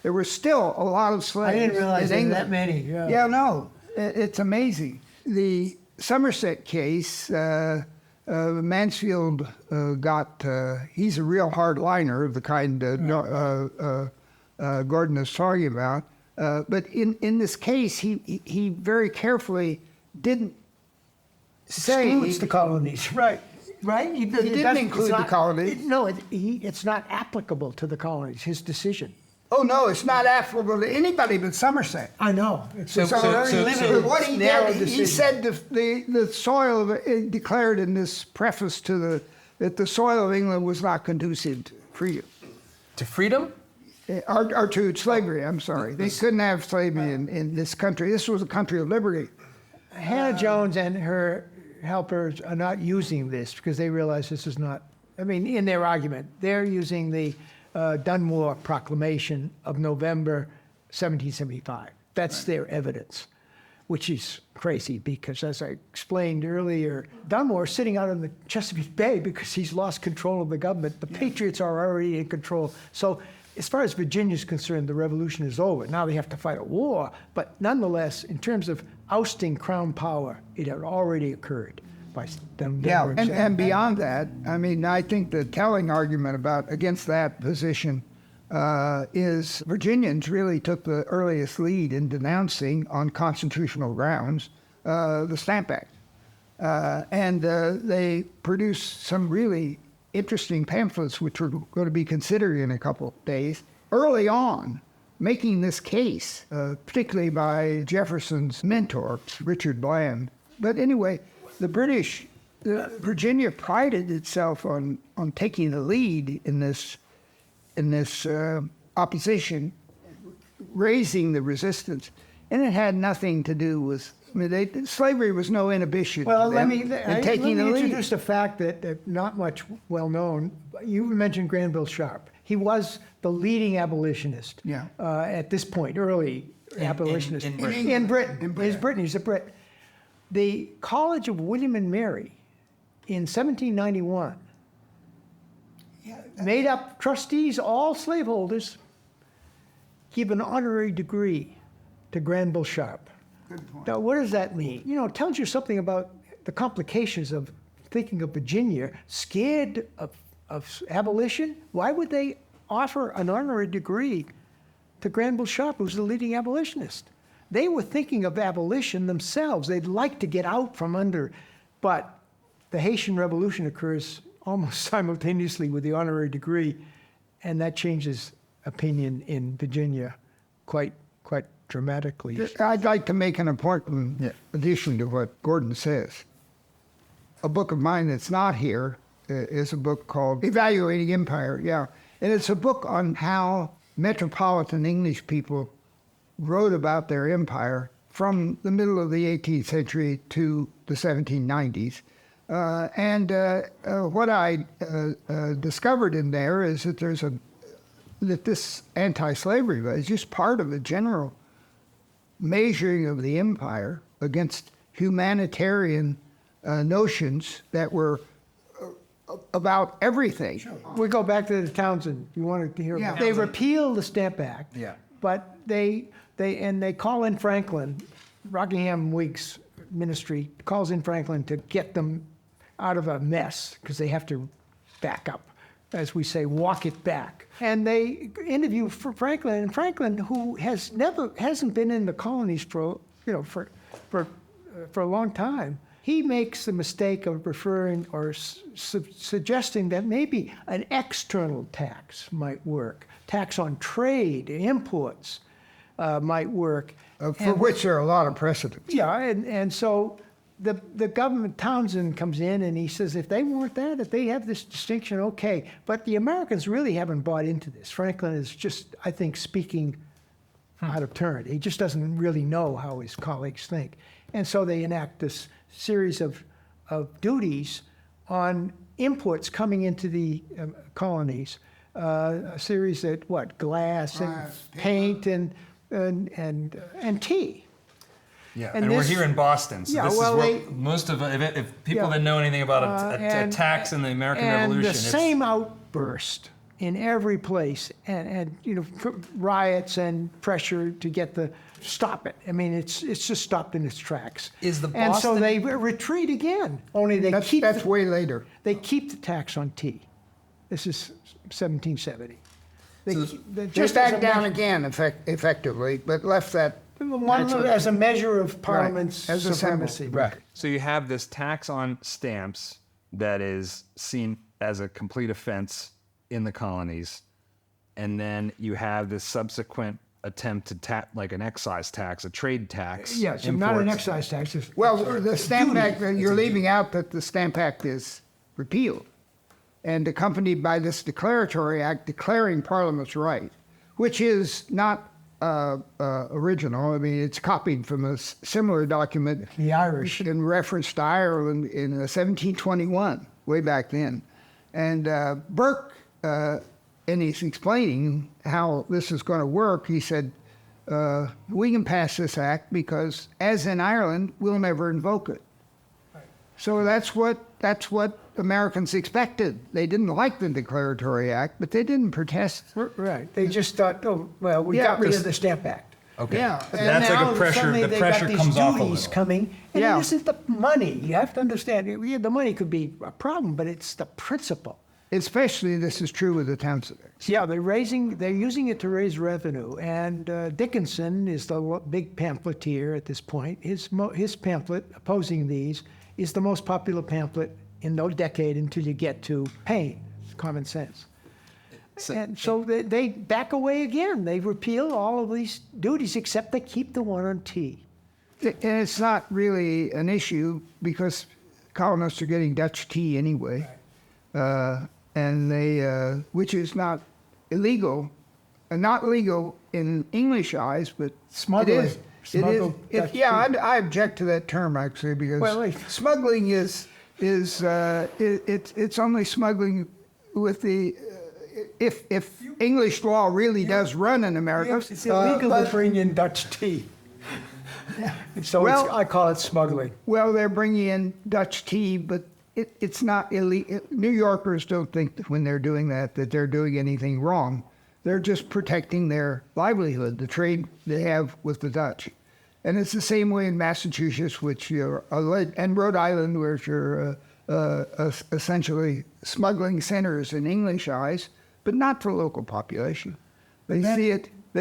[SPEAKER 3] There were still a lot of slaves.
[SPEAKER 2] I didn't realize there were that many.
[SPEAKER 3] Yeah, no, it's amazing. The Somerset case, Mansfield he's a real hard-liner of the kind Gordon is talking about. But in this case, he very carefully didn't say...
[SPEAKER 2] Excludes the colonies, right. Right?
[SPEAKER 3] He didn't include the colonies.
[SPEAKER 2] It's not applicable to the colonies, his decision.
[SPEAKER 3] Oh, no, it's not applicable to anybody but Somerset.
[SPEAKER 2] I know.
[SPEAKER 3] So what he did, he said the soil, it declared in this preface that the soil of England was not conducive to freedom.
[SPEAKER 1] To freedom?
[SPEAKER 3] Or to slavery, I'm sorry. They couldn't have slavery in this country. This was a country of liberty.
[SPEAKER 2] Hannah Jones and her helpers are not using this because they realize this is not, in their argument, they're using the Dunmore Proclamation of November 1775. That's their evidence, which is crazy because, as I explained earlier, Dunmore is sitting out in the Chesapeake Bay because he's lost control of the government. The Patriots are already in control. So as far as Virginia's concerned, the revolution is over. Now they have to fight a war. But nonetheless, in terms of ousting crown power, it had already occurred.
[SPEAKER 3] And beyond that, I think the telling argument against that position is Virginians really took the earliest lead in denouncing on constitutional grounds the Stamp Act. And they produced some really interesting pamphlets, which we're going to be considered in a couple of days, early on, making this case, particularly by Jefferson's mentor, Richard Bland. But anyway, Virginia prided itself on taking the lead in this opposition, raising the resistance, and it had nothing to do with. Slavery was no inhibition.
[SPEAKER 2] Well, let me
[SPEAKER 3] introduce
[SPEAKER 2] the fact that not much well known. You mentioned Granville Sharp. He was the leading abolitionist.
[SPEAKER 3] Yeah.
[SPEAKER 2] At this point, early abolitionist
[SPEAKER 1] in Britain.
[SPEAKER 2] In Britain.
[SPEAKER 3] In Britain.
[SPEAKER 2] He's Britain. He's a Brit. The College of William and Mary, in 1791, made up trustees, all slaveholders, give an honorary degree to Granville Sharp.
[SPEAKER 3] Good point.
[SPEAKER 2] Now, what does that mean? You know, it tells you something about the complications of thinking of Virginia, scared of abolition. Why would they offer an honorary degree to Granville Sharp, who's the leading abolitionist? They were thinking of abolition themselves. They'd like to get out from under, but the Haitian Revolution occurs almost simultaneously with the honorary degree, and that changes opinion in Virginia quite dramatically.
[SPEAKER 3] I'd like to make an important addition to what Gordon says. A book of mine that's not here is a book called Evaluating Empire, yeah. And it's a book on how metropolitan English people wrote about their empire from the middle of the 18th century to the 1790s. What I discovered in there is that that this anti-slavery is just part of a general measuring of the empire against humanitarian notions that were about everything.
[SPEAKER 2] We go back to the Townsend. You wanted to hear
[SPEAKER 3] Yeah.
[SPEAKER 2] about. They repeal the Stamp Act.
[SPEAKER 1] Yeah.
[SPEAKER 2] But they call in Franklin, Rockingham Whigs ministry calls in Franklin to get them out of a mess because they have to back up, as we say, walk it back. And they interview Franklin, and Franklin, who hasn't been in the colonies for a long time, he makes the mistake of referring or suggesting that maybe an external tax might work. Tax on trade, imports might work.
[SPEAKER 3] For which there are a lot of precedents.
[SPEAKER 2] Yeah, and so the government, Townsend comes in and he says, if they want that, if they have this distinction, okay. But the Americans really haven't bought into this. Franklin is just, I think, speaking out of turn. He just doesn't really know how his colleagues think. And so they enact this series of duties on imports coming into the colonies, a series that, glass and paint and tea.
[SPEAKER 1] Yeah,
[SPEAKER 2] And
[SPEAKER 1] and we're
[SPEAKER 2] this-
[SPEAKER 1] here in Boston, so
[SPEAKER 2] Yeah,
[SPEAKER 1] this
[SPEAKER 2] well,
[SPEAKER 1] is
[SPEAKER 2] they-
[SPEAKER 1] where most of if people
[SPEAKER 2] Yeah.
[SPEAKER 1] that know anything about a
[SPEAKER 2] And-
[SPEAKER 1] tax in the American
[SPEAKER 2] and
[SPEAKER 1] Revolution,
[SPEAKER 2] the
[SPEAKER 1] it's,
[SPEAKER 2] same outburst in every place, and riots and pressure to stop it. I mean, it's just stopped in its tracks.
[SPEAKER 1] Is the
[SPEAKER 2] and so
[SPEAKER 1] Boston-
[SPEAKER 2] they retreat again. Only they
[SPEAKER 3] That's way later.
[SPEAKER 2] they keep the tax on tea. This is 1770. They,
[SPEAKER 3] Just back down again, effectively, but left that.
[SPEAKER 2] as a measure of Parliament's
[SPEAKER 3] as a symbol.
[SPEAKER 2] supremacy.
[SPEAKER 3] Right.
[SPEAKER 4] So you have this tax on stamps that is seen as a complete offense in the colonies, and then you have this subsequent attempt to tap like an excise tax, a trade tax.
[SPEAKER 2] Yeah, so not an
[SPEAKER 4] imports.
[SPEAKER 2] excise tax. It's-
[SPEAKER 3] Well, the Stamp Act, you're leaving out that the Stamp Act is repealed and accompanied by this declaratory act declaring Parliament's right, which is not original. I mean, it's copied from a similar document.
[SPEAKER 2] The Irish.
[SPEAKER 3] In reference to Ireland in 1721, way back then. And Burke, in his explaining how this is going to work, he said, we can pass this act because, as in Ireland, we'll never invoke it. So that's what Americans expected. They didn't like the Declaratory Act, but they didn't protest.
[SPEAKER 2] Right. They just thought, we
[SPEAKER 3] Yeah,
[SPEAKER 2] got rid
[SPEAKER 3] this-
[SPEAKER 2] of the Stamp Act.
[SPEAKER 1] okay.
[SPEAKER 3] Yeah.
[SPEAKER 1] So that's like
[SPEAKER 2] now
[SPEAKER 1] a pressure.
[SPEAKER 2] suddenly
[SPEAKER 1] The
[SPEAKER 2] they
[SPEAKER 1] pressure
[SPEAKER 2] got
[SPEAKER 1] comes
[SPEAKER 2] these
[SPEAKER 1] off a
[SPEAKER 2] duties
[SPEAKER 1] little.
[SPEAKER 2] coming, and
[SPEAKER 3] Yeah.
[SPEAKER 2] it isn't the money. You have to understand. Yeah, the money could be a problem, but it's the principle.
[SPEAKER 3] Especially this is true with the Townsend Act.
[SPEAKER 2] Yeah, they're using it to raise revenue, and Dickinson is the big pamphleteer at this point. His pamphlet opposing these is the most popular pamphlet in no decade until you get to Paine, Common Sense. And so they back away again. They repeal all of these duties except they keep the one on tea.
[SPEAKER 3] And it's not really an issue because colonists are getting Dutch tea anyway, and they, which is not illegal, not legal in English eyes, but
[SPEAKER 2] Smuggling.
[SPEAKER 3] It is.
[SPEAKER 2] Smuggled Dutch
[SPEAKER 3] Yeah, I object to that term actually because
[SPEAKER 2] Well,
[SPEAKER 3] smuggling is it's only smuggling with the if English law really does run in America,
[SPEAKER 2] It's illegal to bring in Dutch tea. So
[SPEAKER 3] Well-
[SPEAKER 2] I call it smuggling.
[SPEAKER 3] well, they're bringing in Dutch tea, but it's not illegal. New Yorkers don't think that when they're doing that they're doing anything wrong. They're just protecting their livelihood, the trade they have with the Dutch. And it's the same way in Massachusetts, which and Rhode Island, which are essentially smuggling centers in English eyes, but not to the local population. They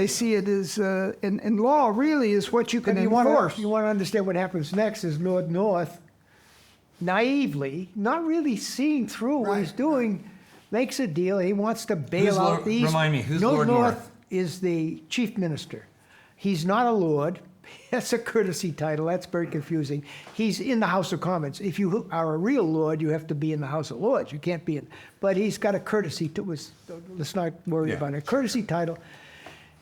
[SPEAKER 3] see it as, in law really is what you can
[SPEAKER 2] And
[SPEAKER 3] enforce.
[SPEAKER 2] you want to understand what happens next is Lord North, naively, not really seeing through what he's doing, makes a deal. He wants to bail
[SPEAKER 1] Who's
[SPEAKER 2] out
[SPEAKER 1] Lord-
[SPEAKER 2] these.
[SPEAKER 1] remind me, who's Lord North?
[SPEAKER 2] Is the chief minister. He's not a lord. That's a courtesy title. That's very confusing. He's in the House of Commons. If you are a real lord, you have to be in the House of Lords. You can't be in. But he's got a courtesy to. Let's not worry about it. Courtesy title.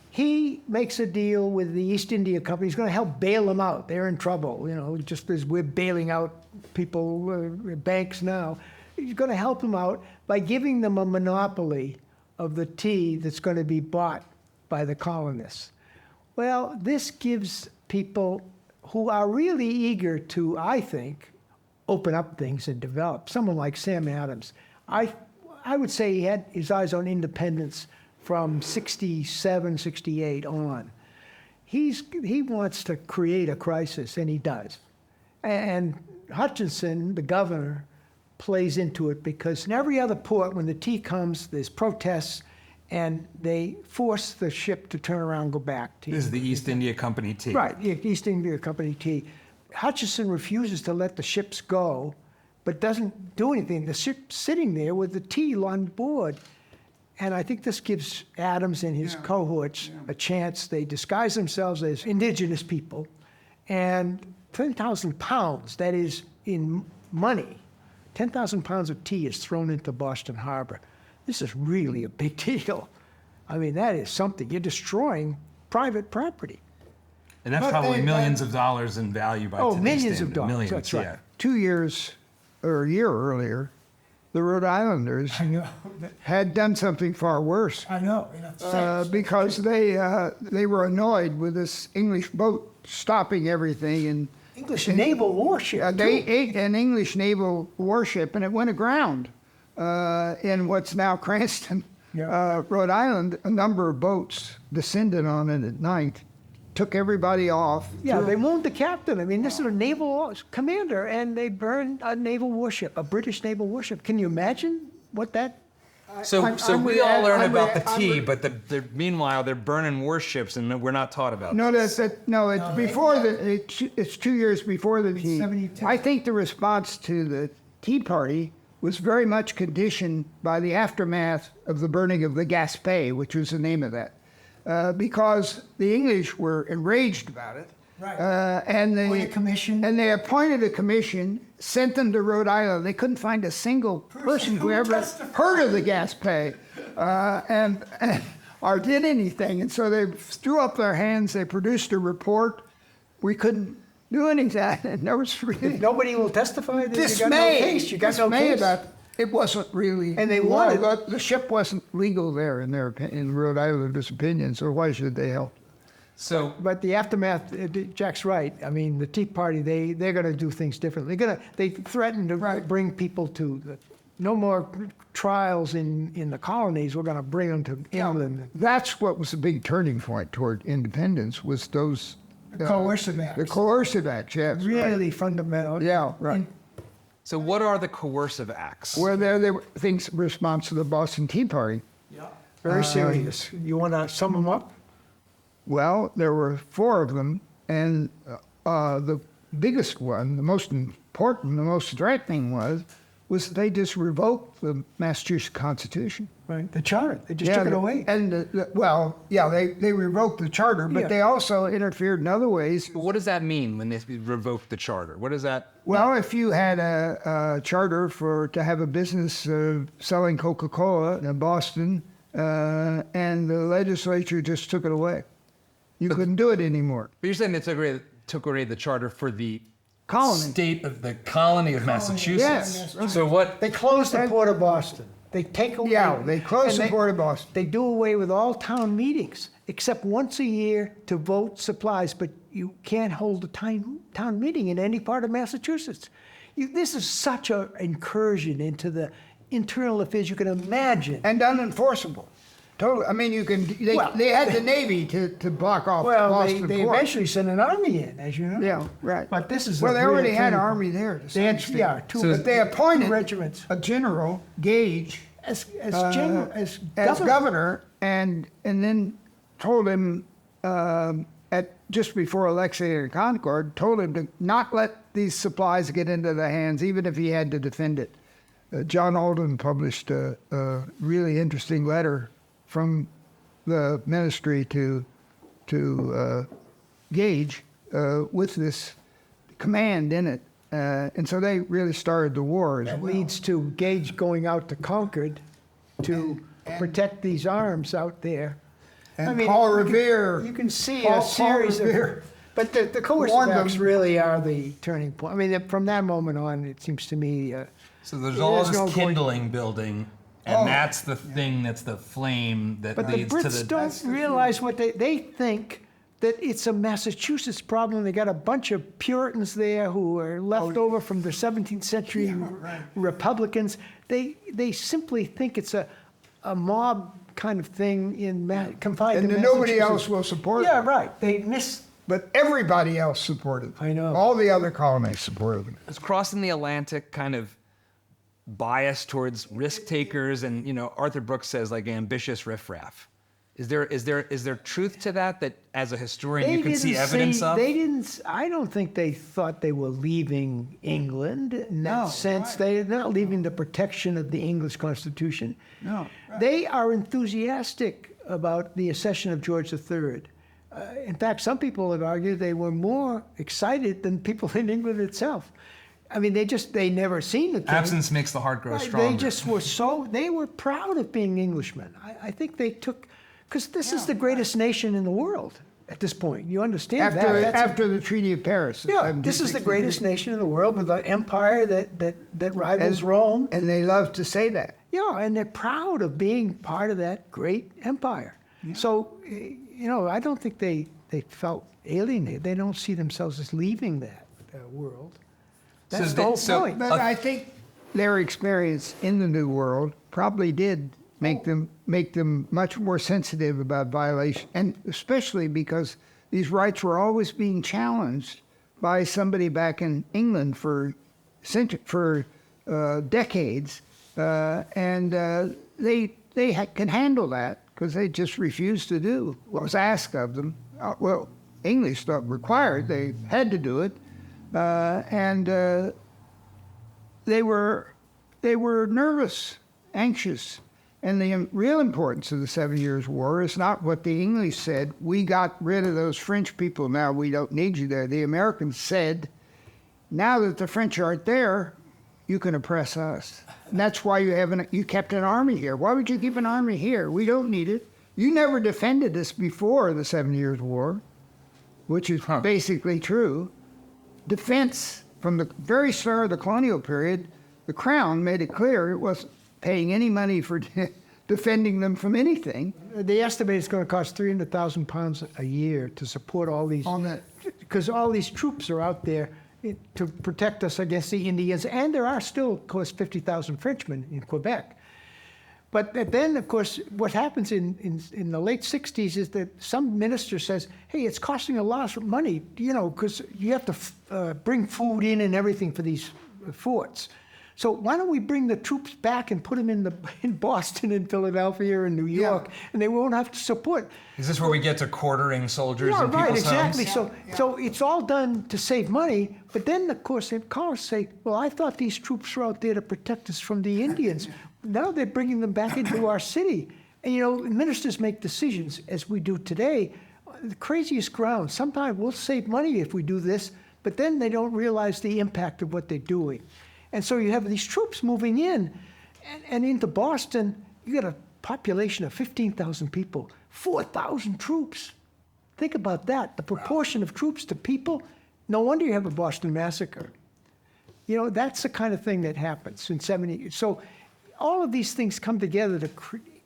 [SPEAKER 2] He makes a deal with the East India Company. He's going to help bail them out. They're in trouble, just as we're bailing out people, banks now. He's going to help them out by giving them a monopoly of the tea that's going to be bought by the colonists. Well, this gives people who are really eager to, I think, open up things and develop. Someone like Sam Adams. I would say he had his eyes on independence from 67, 68 on. He wants to create a crisis, and he does. And Hutchinson, the governor, plays into it because in every other port, when the tea comes, there's protests, and they force the ship to turn around and go back to
[SPEAKER 1] This is the East India Company tea.
[SPEAKER 2] Right, the East India Company tea. Hutchinson refuses to let the ships go, but doesn't do anything. The ship's sitting there with the tea on board. And I think this gives Adams and his cohorts a chance. They disguise themselves as indigenous people. And 10,000 pounds, that is in money, 10,000 pounds of tea is thrown into Boston Harbor. This is really a big deal. I mean, that is something. You're destroying private property.
[SPEAKER 1] And that's
[SPEAKER 3] But
[SPEAKER 1] probably
[SPEAKER 3] they-
[SPEAKER 1] millions of dollars in value by today's
[SPEAKER 2] Millions of
[SPEAKER 1] standard.
[SPEAKER 2] dollars.
[SPEAKER 1] Millions,
[SPEAKER 2] That's right.
[SPEAKER 1] yeah.
[SPEAKER 3] 2 years or a year earlier, the Rhode Islanders
[SPEAKER 2] I know.
[SPEAKER 3] had done something far worse.
[SPEAKER 2] I know.
[SPEAKER 3] Because they were annoyed with this English boat stopping everything, and
[SPEAKER 2] English naval warship.
[SPEAKER 3] they
[SPEAKER 2] too.
[SPEAKER 3] ate an English naval warship, and it went aground in what's now Cranston,
[SPEAKER 2] Yeah.
[SPEAKER 3] Rhode Island. A number of boats descended on it at night, took everybody off.
[SPEAKER 2] Yeah, they wound the captain. I mean, this is a naval commander, and they burned a naval warship, a British naval warship. Can you imagine what that?
[SPEAKER 1] So
[SPEAKER 3] I'm
[SPEAKER 1] we
[SPEAKER 3] with
[SPEAKER 1] all
[SPEAKER 3] Ed-
[SPEAKER 1] learn
[SPEAKER 3] I'm
[SPEAKER 1] about
[SPEAKER 3] with-
[SPEAKER 1] the
[SPEAKER 3] I'm
[SPEAKER 1] tea,
[SPEAKER 3] with-
[SPEAKER 1] but meanwhile they're burning warships, and we're not taught about
[SPEAKER 3] No,
[SPEAKER 1] this.
[SPEAKER 3] it's before it's 2 years before the tea.
[SPEAKER 2] 72.
[SPEAKER 3] I think the response to the Tea Party was very much conditioned by the aftermath of the burning of the Gaspé, which was the name of that, because the English were enraged about it.
[SPEAKER 2] Right.
[SPEAKER 3] And they
[SPEAKER 2] Appointed a commission.
[SPEAKER 3] And they appointed a commission, sent them to Rhode Island. They couldn't find a single person who ever heard of the Gaspé, or did anything. And so they threw up their hands. They produced a report. We couldn't do anything. And there was really
[SPEAKER 2] Nobody will testify that
[SPEAKER 3] dismay.
[SPEAKER 2] you got no case. You got no
[SPEAKER 3] dismay
[SPEAKER 2] case.
[SPEAKER 3] about it. Wasn't really.
[SPEAKER 2] And they
[SPEAKER 3] law.
[SPEAKER 2] wanted-
[SPEAKER 3] the ship wasn't legal there in Rhode Islanders' opinion. So why should they help?
[SPEAKER 1] So
[SPEAKER 2] But the aftermath, Jack's right. I mean, the Tea Party, they're going to do things differently. They threatened to bring people to no more trials in the colonies. We're going to bring them to England.
[SPEAKER 3] That's what was a big turning point toward independence, was those
[SPEAKER 2] Coercive acts.
[SPEAKER 3] the coercive acts. Yes,
[SPEAKER 2] Really fundamental.
[SPEAKER 3] yeah, right.
[SPEAKER 1] so what are the coercive acts?
[SPEAKER 3] Where there were things in response to the Boston Tea Party.
[SPEAKER 2] Very serious. You want to sum them up?
[SPEAKER 3] Well, there were 4 of them, and the biggest one, the most important, the most threatening was they just revoked the Massachusetts Constitution.
[SPEAKER 2] Right. The charter. They just took it away.
[SPEAKER 3] And they revoked the charter, but
[SPEAKER 2] Yeah.
[SPEAKER 3] they also interfered in other ways.
[SPEAKER 1] What does that mean when they revoke the charter? What does that?
[SPEAKER 3] Well, if you had a charter to have a business selling Coca-Cola in Boston, and the legislature just took it away, you couldn't do it anymore.
[SPEAKER 1] But you're saying they took away the charter for the
[SPEAKER 3] Colony.
[SPEAKER 1] state of the colony of Massachusetts.
[SPEAKER 3] Yes.
[SPEAKER 1] So what?
[SPEAKER 2] They closed the port of Boston. They take away.
[SPEAKER 3] Yeah, they closed
[SPEAKER 2] and
[SPEAKER 3] the port of Boston.
[SPEAKER 2] They do away with all town meetings, except once a year to vote supplies, but you can't hold a town meeting in any part of Massachusetts. This is such an incursion into the internal affairs you can imagine.
[SPEAKER 3] And unenforceable. Totally. I mean, they had the Navy to block off
[SPEAKER 2] Well,
[SPEAKER 3] Boston
[SPEAKER 2] they
[SPEAKER 3] port.
[SPEAKER 2] eventually sent an army in, as you know.
[SPEAKER 3] Yeah, right.
[SPEAKER 2] But this is
[SPEAKER 3] Well,
[SPEAKER 2] a
[SPEAKER 3] they
[SPEAKER 2] real
[SPEAKER 3] already had an
[SPEAKER 2] turning
[SPEAKER 3] army there. To
[SPEAKER 2] They
[SPEAKER 3] some
[SPEAKER 2] had,
[SPEAKER 3] extent.
[SPEAKER 2] yeah, two,
[SPEAKER 3] But they appointed
[SPEAKER 2] two regiments
[SPEAKER 3] a general, Gage,
[SPEAKER 2] as general, as
[SPEAKER 3] as
[SPEAKER 2] governor.
[SPEAKER 3] governor, and then told him at just before Alexei and Concord, told him to not let these supplies get into the hands, even if he had to defend it. John Alden published a really interesting letter from the ministry to Gage with this command in it. And so they really started the war.
[SPEAKER 2] That leads to Gage going out to Concord to protect these arms out there.
[SPEAKER 3] And Paul
[SPEAKER 2] you can-
[SPEAKER 3] Revere.
[SPEAKER 2] You can see
[SPEAKER 3] Paul
[SPEAKER 2] a series
[SPEAKER 3] Revere
[SPEAKER 2] of. But the coercive
[SPEAKER 3] warned them.
[SPEAKER 2] acts really are the turning point. I mean, from that moment on, it seems to me.
[SPEAKER 1] So there's all
[SPEAKER 2] There's
[SPEAKER 1] this
[SPEAKER 2] no going-
[SPEAKER 1] kindling building, and
[SPEAKER 3] Oh.
[SPEAKER 1] that's the thing that's the flame that
[SPEAKER 2] But the
[SPEAKER 1] leads to
[SPEAKER 2] Brits
[SPEAKER 1] the.
[SPEAKER 2] don't realize what they think that it's a Massachusetts problem. They got a bunch of Puritans there who are left over from the 17th century Republicans. They simply think it's a mob kind of thing confined
[SPEAKER 3] And
[SPEAKER 2] to
[SPEAKER 3] then nobody
[SPEAKER 2] Massachusetts.
[SPEAKER 3] else will support
[SPEAKER 2] Yeah,
[SPEAKER 3] them.
[SPEAKER 2] right. They miss.
[SPEAKER 3] But everybody else supported them.
[SPEAKER 2] I know.
[SPEAKER 3] All the other colonies supported them.
[SPEAKER 4] It's crossing the Atlantic kind of bias towards risk takers, and Arthur Brooks says like ambitious riffraff. Is there truth to that? That as a historian you can see evidence of?
[SPEAKER 2] They didn't. I don't think they thought they were leaving England in that
[SPEAKER 3] No,
[SPEAKER 2] sense.
[SPEAKER 3] right.
[SPEAKER 2] They're not leaving the protection of the English Constitution.
[SPEAKER 3] No,
[SPEAKER 2] They are enthusiastic about the accession of George III. In fact, some people have argued they were more excited than people in England itself. I mean, they never seen the king.
[SPEAKER 1] Absence makes the heart grow
[SPEAKER 2] Right,
[SPEAKER 1] stronger.
[SPEAKER 2] They just were they were proud of being Englishmen. I think they took, because this is the greatest nation in the world at this point. You understand that? That's a-
[SPEAKER 3] after the Treaty of Paris.
[SPEAKER 2] yeah, this is the greatest nation in the world with an empire that rivals Rome.
[SPEAKER 3] And they love to say that.
[SPEAKER 2] Yeah, and they're proud of being part of that great empire. So, I don't think they felt alienated. They don't see themselves as leaving that world. That's the whole point.
[SPEAKER 3] But I think their experience in the New World probably did make them much more sensitive about violation, and especially because these rights were always being challenged by somebody back in England for decades, and they can handle that because they just refused to do what was asked of them. Well, English stuff required; they had to do it, and they were nervous, anxious. And the real importance of the 7 Years' War is not what the English said. We got rid of those French people. Now we don't need you there. The Americans said, now that the French aren't there, you can oppress us. And that's why you kept an army here. Why would you keep an army here? We don't need it. You never defended us before the 7 Years' War, which is basically true. Defense, from the very start of the colonial period, the Crown made it clear it wasn't paying any money for defending them from anything.
[SPEAKER 2] They estimate it's going to cost £300,000 a year to support all these, because all these troops are out there to protect us against the Indians, and there are still, of course, 50,000 Frenchmen in Quebec. But then, of course, what happens in the late 60s is that some minister says, hey, it's costing a lot of money, because you have to bring food in and everything for these forts. So why don't we bring the troops back and put them in Boston and Philadelphia and New York, and they won't have to support.
[SPEAKER 1] Is this where we get to quartering soldiers
[SPEAKER 2] Yeah,
[SPEAKER 1] in
[SPEAKER 2] right,
[SPEAKER 1] people's
[SPEAKER 2] exactly.
[SPEAKER 1] homes?
[SPEAKER 2] So it's all done to save money, but then, of course, the colonists say, well, I thought these troops were out there to protect us from the Indians. Now they're bringing them back into our city. And, ministers make decisions, as we do today, the craziest ground. Sometimes we'll save money if we do this, but then they don't realize the impact of what they're doing. And so you have these troops moving in, and into Boston, you got a population of 15,000 people, 4,000 troops. Think about that, the proportion of troops to people. No wonder you have a Boston Massacre. That's the kind of thing that happens in 70. So all of these things come together to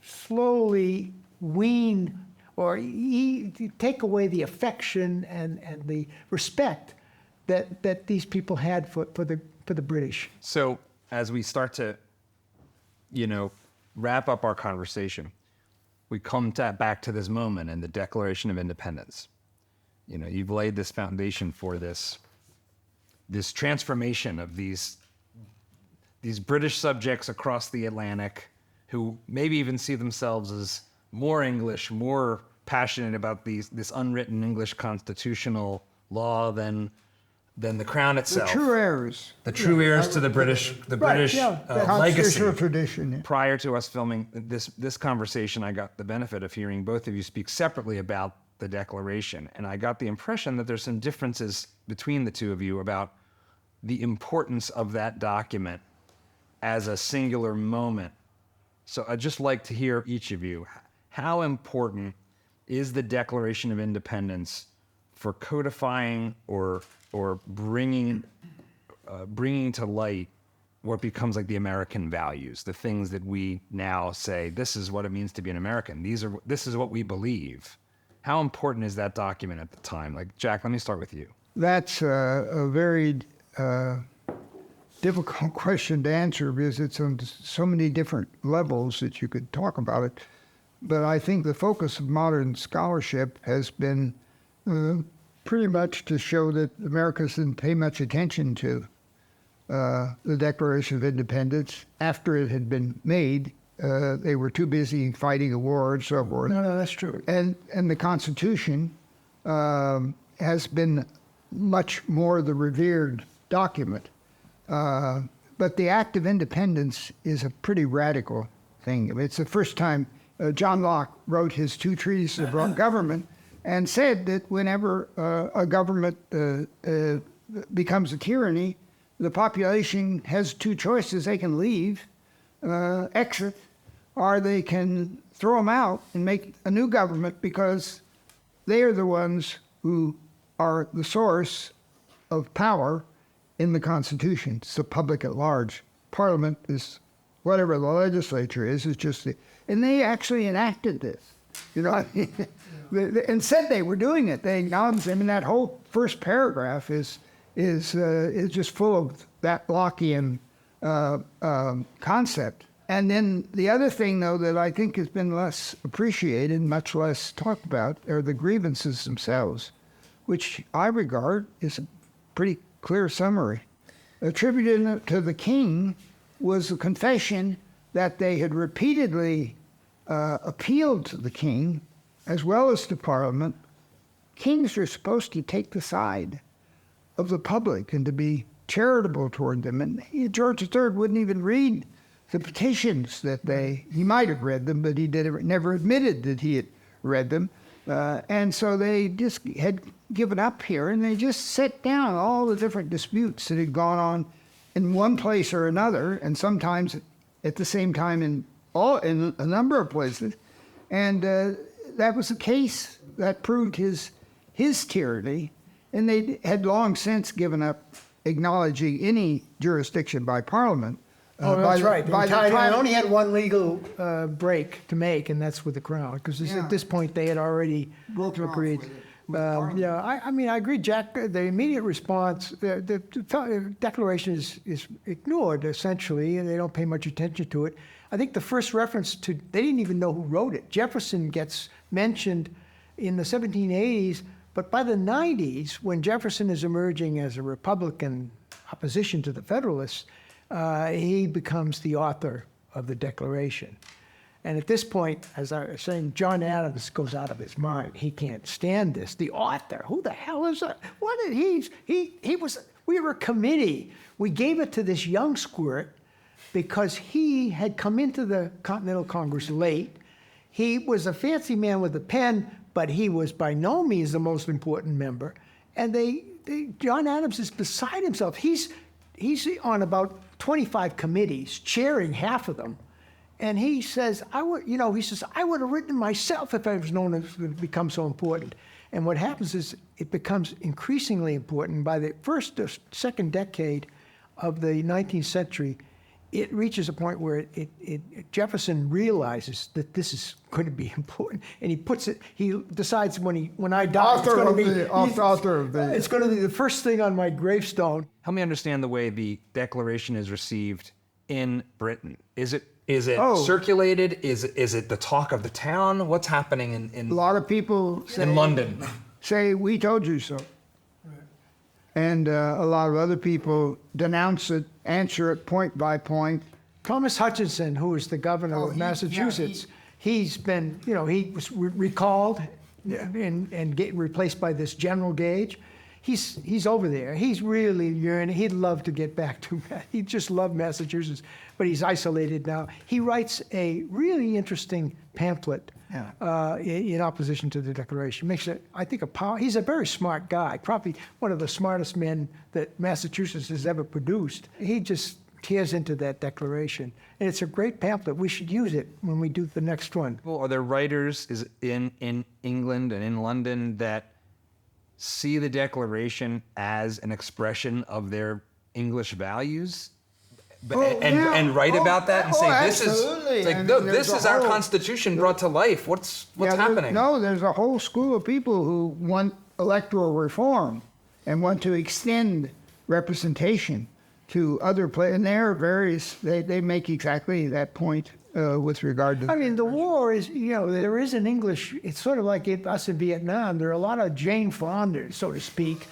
[SPEAKER 2] slowly wean or take away the affection and the respect that these people had for the British.
[SPEAKER 4] So as we start to, wrap up our conversation, we come back to this moment in the Declaration of Independence. You've laid this foundation for this transformation of these British subjects across the Atlantic who maybe even see themselves as more English, more passionate about this unwritten English constitutional law than the crown itself.
[SPEAKER 3] The true heirs.
[SPEAKER 1] The true heirs to the British, legacy.
[SPEAKER 3] Constitutional tradition. Yeah.
[SPEAKER 4] Prior to us filming this conversation, I got the benefit of hearing both of you speak separately about the Declaration, and I got the impression that there's some differences between the two of you about the importance of that document as a singular moment. So I'd just like to hear each of you. How important is the Declaration of Independence for codifying or bringing to light what becomes like the American values, the things that we now say, this is what it means to be an American. This is what we believe. How important is that document at the time? Like, Jack, let me start with you.
[SPEAKER 3] That's a very difficult question to answer because it's on so many different levels that you could talk about it. But I think the focus of modern scholarship has been pretty much to show that Americans didn't pay much attention to the Declaration of Independence after it had been made. They were too busy fighting a war and so forth.
[SPEAKER 2] No, that's true.
[SPEAKER 3] And the Constitution has been much more the revered document. But the Act of Independence is a pretty radical thing. It's the first time John Locke wrote his two treatises of government and said that whenever a government becomes a tyranny, the population has two choices. They can leave, exit, or they can throw them out and make a new government because they are the ones who are the source of power in the Constitution. It's the public at large. Parliament is whatever the legislature is just the, and they actually enacted this, and said they were doing it. They acknowledged them, and that whole first paragraph is just full of that Lockean concept. And then the other thing, though, that I think has been less appreciated, much less talked about, are the grievances themselves, which I regard is a pretty clear summary. Attributed to the king was a confession that they had repeatedly appealed to the king, as well as to Parliament. Kings are supposed to take the side of the public and to be charitable toward them. And George III wouldn't even read the petitions that he might have read them, but he never admitted that he had read them. And so they just had given up here, and they just set down all the different disputes that had gone on in one place or another, and sometimes at the same time in a number of places. And that was a case that proved his tyranny, and they had long since given up acknowledging any jurisdiction by Parliament.
[SPEAKER 2] That's right. They only had one legal break to make, and that's with the crown, because at this point they had already agreed. I agree, Jack. The immediate response, the Declaration is ignored, essentially, and they don't pay much attention to it. I think the first reference they didn't even know who wrote it. Jefferson gets mentioned in the 1780s, but by the 90s, when Jefferson is emerging as a Republican opposition to the Federalists, he becomes the author of the Declaration. And at this point, as I was saying, John Adams goes out of his mind. He can't stand this. The author, who the hell is that? What did we were a committee. We gave it to this young squirt because he had come into the Continental Congress late. He was a fancy man with a pen, but he was by no means the most important member. And John Adams is beside himself. He's on about 25 committees, chairing half of them. And he says, I would have written myself if I was known it would become so important. And what happens is it becomes increasingly important. By the first or second decade of the 19th century, it reaches a point where Jefferson realizes that this is going to be important, and he decides when I die, it's going to be
[SPEAKER 3] author of the.
[SPEAKER 2] it's going to be the first thing on my gravestone.
[SPEAKER 4] Help me understand the way the Declaration is received in Britain. Is it circulated? Is it the talk of the town? What's happening
[SPEAKER 3] A lot of people
[SPEAKER 4] in London?
[SPEAKER 3] say, "We told you so." And a lot of other people denounce it, answer it point by point.
[SPEAKER 2] Thomas Hutchinson, who is the governor of Massachusetts, he's been, he was recalled and get replaced by this General Gage. He's over there. He's really yearning. He'd love to get back to. He just loved Massachusetts, but he's isolated now. He writes a really interesting pamphlet in opposition to the Declaration. Makes it, I think, he's a very smart guy, probably one of the smartest men that Massachusetts has ever produced. He just tears into that Declaration, and it's a great pamphlet. We should use it when we do the next one.
[SPEAKER 4] Well, are there writers in England and in London that see the Declaration as an expression of their English values? And write about that and say
[SPEAKER 3] absolutely.
[SPEAKER 4] It's like, look, this is our Constitution brought to life. What's happening?
[SPEAKER 3] There's a whole school of people who want electoral reform and want to extend representation to other places. And there are various. They make exactly that point with regard to.
[SPEAKER 2] I mean, the war is, there is an English. It's sort of like us in Vietnam. There are a lot of Jane Fonders, so to speak,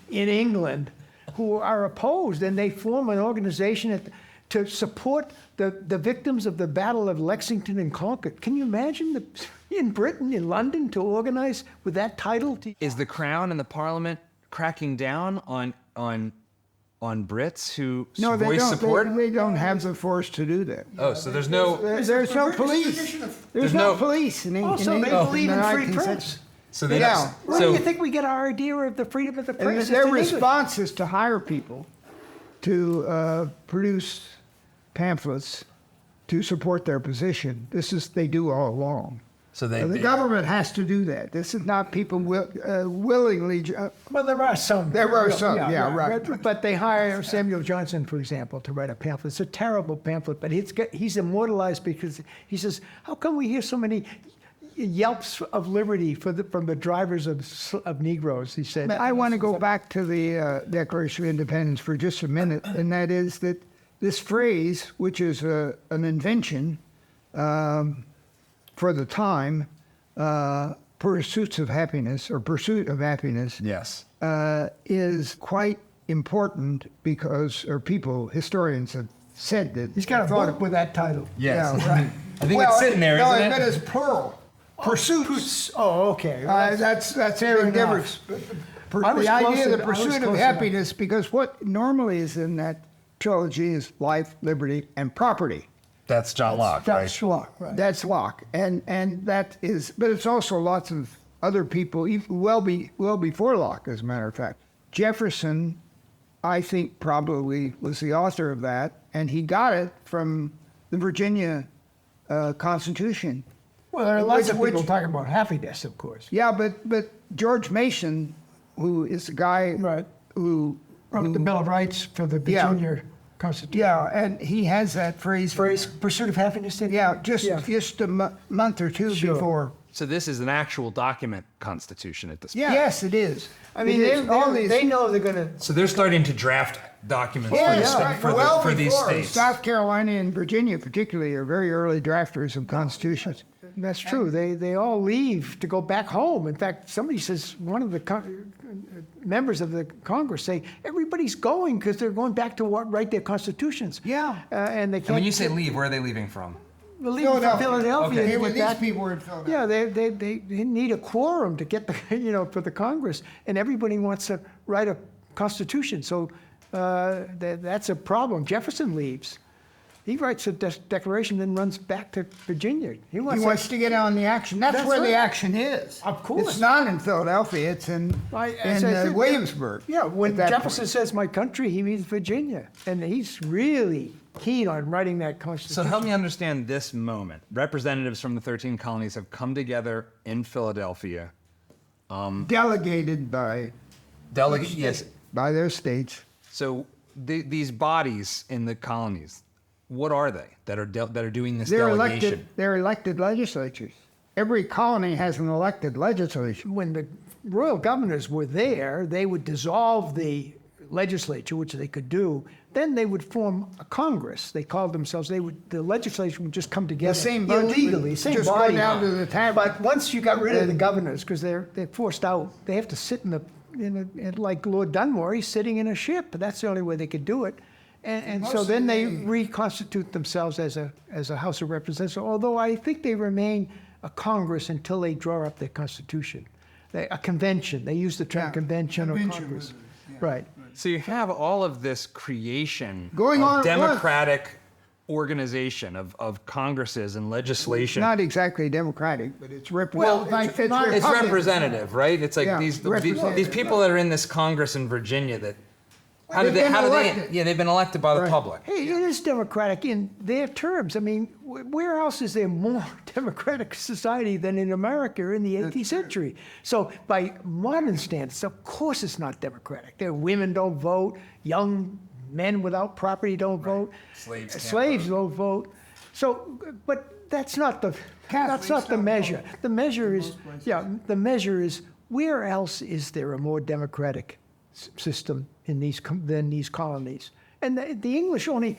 [SPEAKER 2] in England, who are opposed, and they form an organization to support the victims of the Battle of Lexington and Concord. Can you imagine in Britain, in London, to organize with that title?
[SPEAKER 4] Is the Crown and the Parliament cracking down on Brits who voice support?
[SPEAKER 3] They don't have the force to do that.
[SPEAKER 4] Oh, so there's no
[SPEAKER 3] police. There's no police in England.
[SPEAKER 2] Also, they believe in free press.
[SPEAKER 4] So they
[SPEAKER 2] Where do you think we get our idea of the freedom of the press?
[SPEAKER 3] Their response is to hire people to produce pamphlets to support their position. They do all along.
[SPEAKER 1] So
[SPEAKER 3] the government has to do that. This is not people willingly.
[SPEAKER 2] Well, there are some.
[SPEAKER 3] There are some, right.
[SPEAKER 2] But they hire Samuel Johnson, for example, to write a pamphlet. It's a terrible pamphlet, but he's immortalized because he says, "How come we hear so many yelps of liberty from the drivers of Negroes?" He said.
[SPEAKER 3] I want to go back to the Declaration of Independence for just a minute, and that is that this phrase, which is an invention for the time, pursuit of happiness,
[SPEAKER 1] Yes.
[SPEAKER 3] is quite important because, historians have said that.
[SPEAKER 2] He's got a book with that title.
[SPEAKER 1] Yes.
[SPEAKER 3] Yeah, right.
[SPEAKER 1] I think it's sitting there, isn't it?
[SPEAKER 3] No, it's plural. Pursuits.
[SPEAKER 2] Oh, okay.
[SPEAKER 3] That's a big difference. The idea of the pursuit of happiness, because what normally is in that trilogy is life, liberty, and property.
[SPEAKER 1] That's John Locke,
[SPEAKER 2] That's Locke, right.
[SPEAKER 3] That's Locke, and that is, but it's also lots of other people, well before Locke, as a matter of fact. Jefferson, I think, probably was the author of that, and he got it from the Virginia Constitution.
[SPEAKER 2] Well, there are lots of people talking about happiness, of course.
[SPEAKER 3] Yeah, but George Mason, who is the guy who
[SPEAKER 2] wrote the Bill of Rights for the Virginia Constitution.
[SPEAKER 3] Yeah, and he has that phrase.
[SPEAKER 2] Pursuit of happiness?
[SPEAKER 3] Just a month or two before.
[SPEAKER 4] So this is an actual document constitution at this point.
[SPEAKER 3] Yeah. Yes, it is.
[SPEAKER 2] I mean, they know they're going to...
[SPEAKER 1] So they're starting to draft documents for these states.
[SPEAKER 3] South Carolina and Virginia particularly are very early drafters of constitutions.
[SPEAKER 2] That's true. They all leave to go back home. In fact, somebody says, one of the members of the Congress say, everybody's going because they're going back to write their constitutions.
[SPEAKER 3] Yeah.
[SPEAKER 2] And they can't...
[SPEAKER 1] And when you say leave, where are they leaving from?
[SPEAKER 2] They're leaving from Philadelphia.
[SPEAKER 1] Okay.
[SPEAKER 2] To get
[SPEAKER 3] These
[SPEAKER 2] back.
[SPEAKER 3] people were in Philadelphia.
[SPEAKER 2] Yeah, they need a quorum to get for the Congress, and everybody wants to write a constitution. So that's a problem. Jefferson leaves. He writes a declaration, then runs back to Virginia.
[SPEAKER 3] He wants to get on the action. That's where the action is.
[SPEAKER 2] Of course.
[SPEAKER 3] It's not in Philadelphia. It's in Williamsburg.
[SPEAKER 2] Yeah, when Jefferson says my country, he means Virginia. And he's really keen on writing that constitution.
[SPEAKER 4] So help me understand this moment. Representatives from the 13 colonies have come together in Philadelphia.
[SPEAKER 3] Delegated by
[SPEAKER 4] Yes.
[SPEAKER 3] by their states.
[SPEAKER 4] So these bodies in the colonies, What are they that are doing this
[SPEAKER 3] They're
[SPEAKER 4] delegation?
[SPEAKER 3] elected. They're elected legislatures. Every colony has an elected legislature.
[SPEAKER 2] When the royal governors were there, they would dissolve the legislature, which they could do. Then they would form a Congress. They called themselves. The legislature would just come together
[SPEAKER 3] The same bunch
[SPEAKER 2] illegally,
[SPEAKER 3] would
[SPEAKER 2] same
[SPEAKER 3] just
[SPEAKER 2] body.
[SPEAKER 3] go down to the tavern.
[SPEAKER 2] But once you got rid of the governors, because they're forced out, they have to sit like Lord Dunmore, he's sitting in a ship. That's the only way they could do it. And so then they reconstitute themselves as a House of Representatives. Although I think they remain a Congress until they draw up their constitution. A convention. They use the term convention or Congress. Right.
[SPEAKER 4] So you have all of this creation
[SPEAKER 3] Going
[SPEAKER 4] of
[SPEAKER 3] on at once.
[SPEAKER 4] democratic organization of congresses and legislation.
[SPEAKER 3] Not exactly democratic, but it's
[SPEAKER 2] Well,
[SPEAKER 3] representative.
[SPEAKER 4] It's
[SPEAKER 3] Republican.
[SPEAKER 4] representative, right? It's like
[SPEAKER 3] Yeah,
[SPEAKER 4] these
[SPEAKER 3] representative.
[SPEAKER 4] people that are in this Congress in Virginia that
[SPEAKER 3] They've been elected.
[SPEAKER 4] they've been elected by the
[SPEAKER 3] Right.
[SPEAKER 4] public.
[SPEAKER 2] Hey, it is democratic in their terms. I mean, where else is there more democratic society than in America in the 18th century? So by modern standards, of course it's not democratic. There women don't vote, young men without property don't vote,
[SPEAKER 1] Slaves can't
[SPEAKER 2] don't vote. So, but that's not the measure. The measure is the measure is where else is there a more democratic system in than these colonies? And the English only,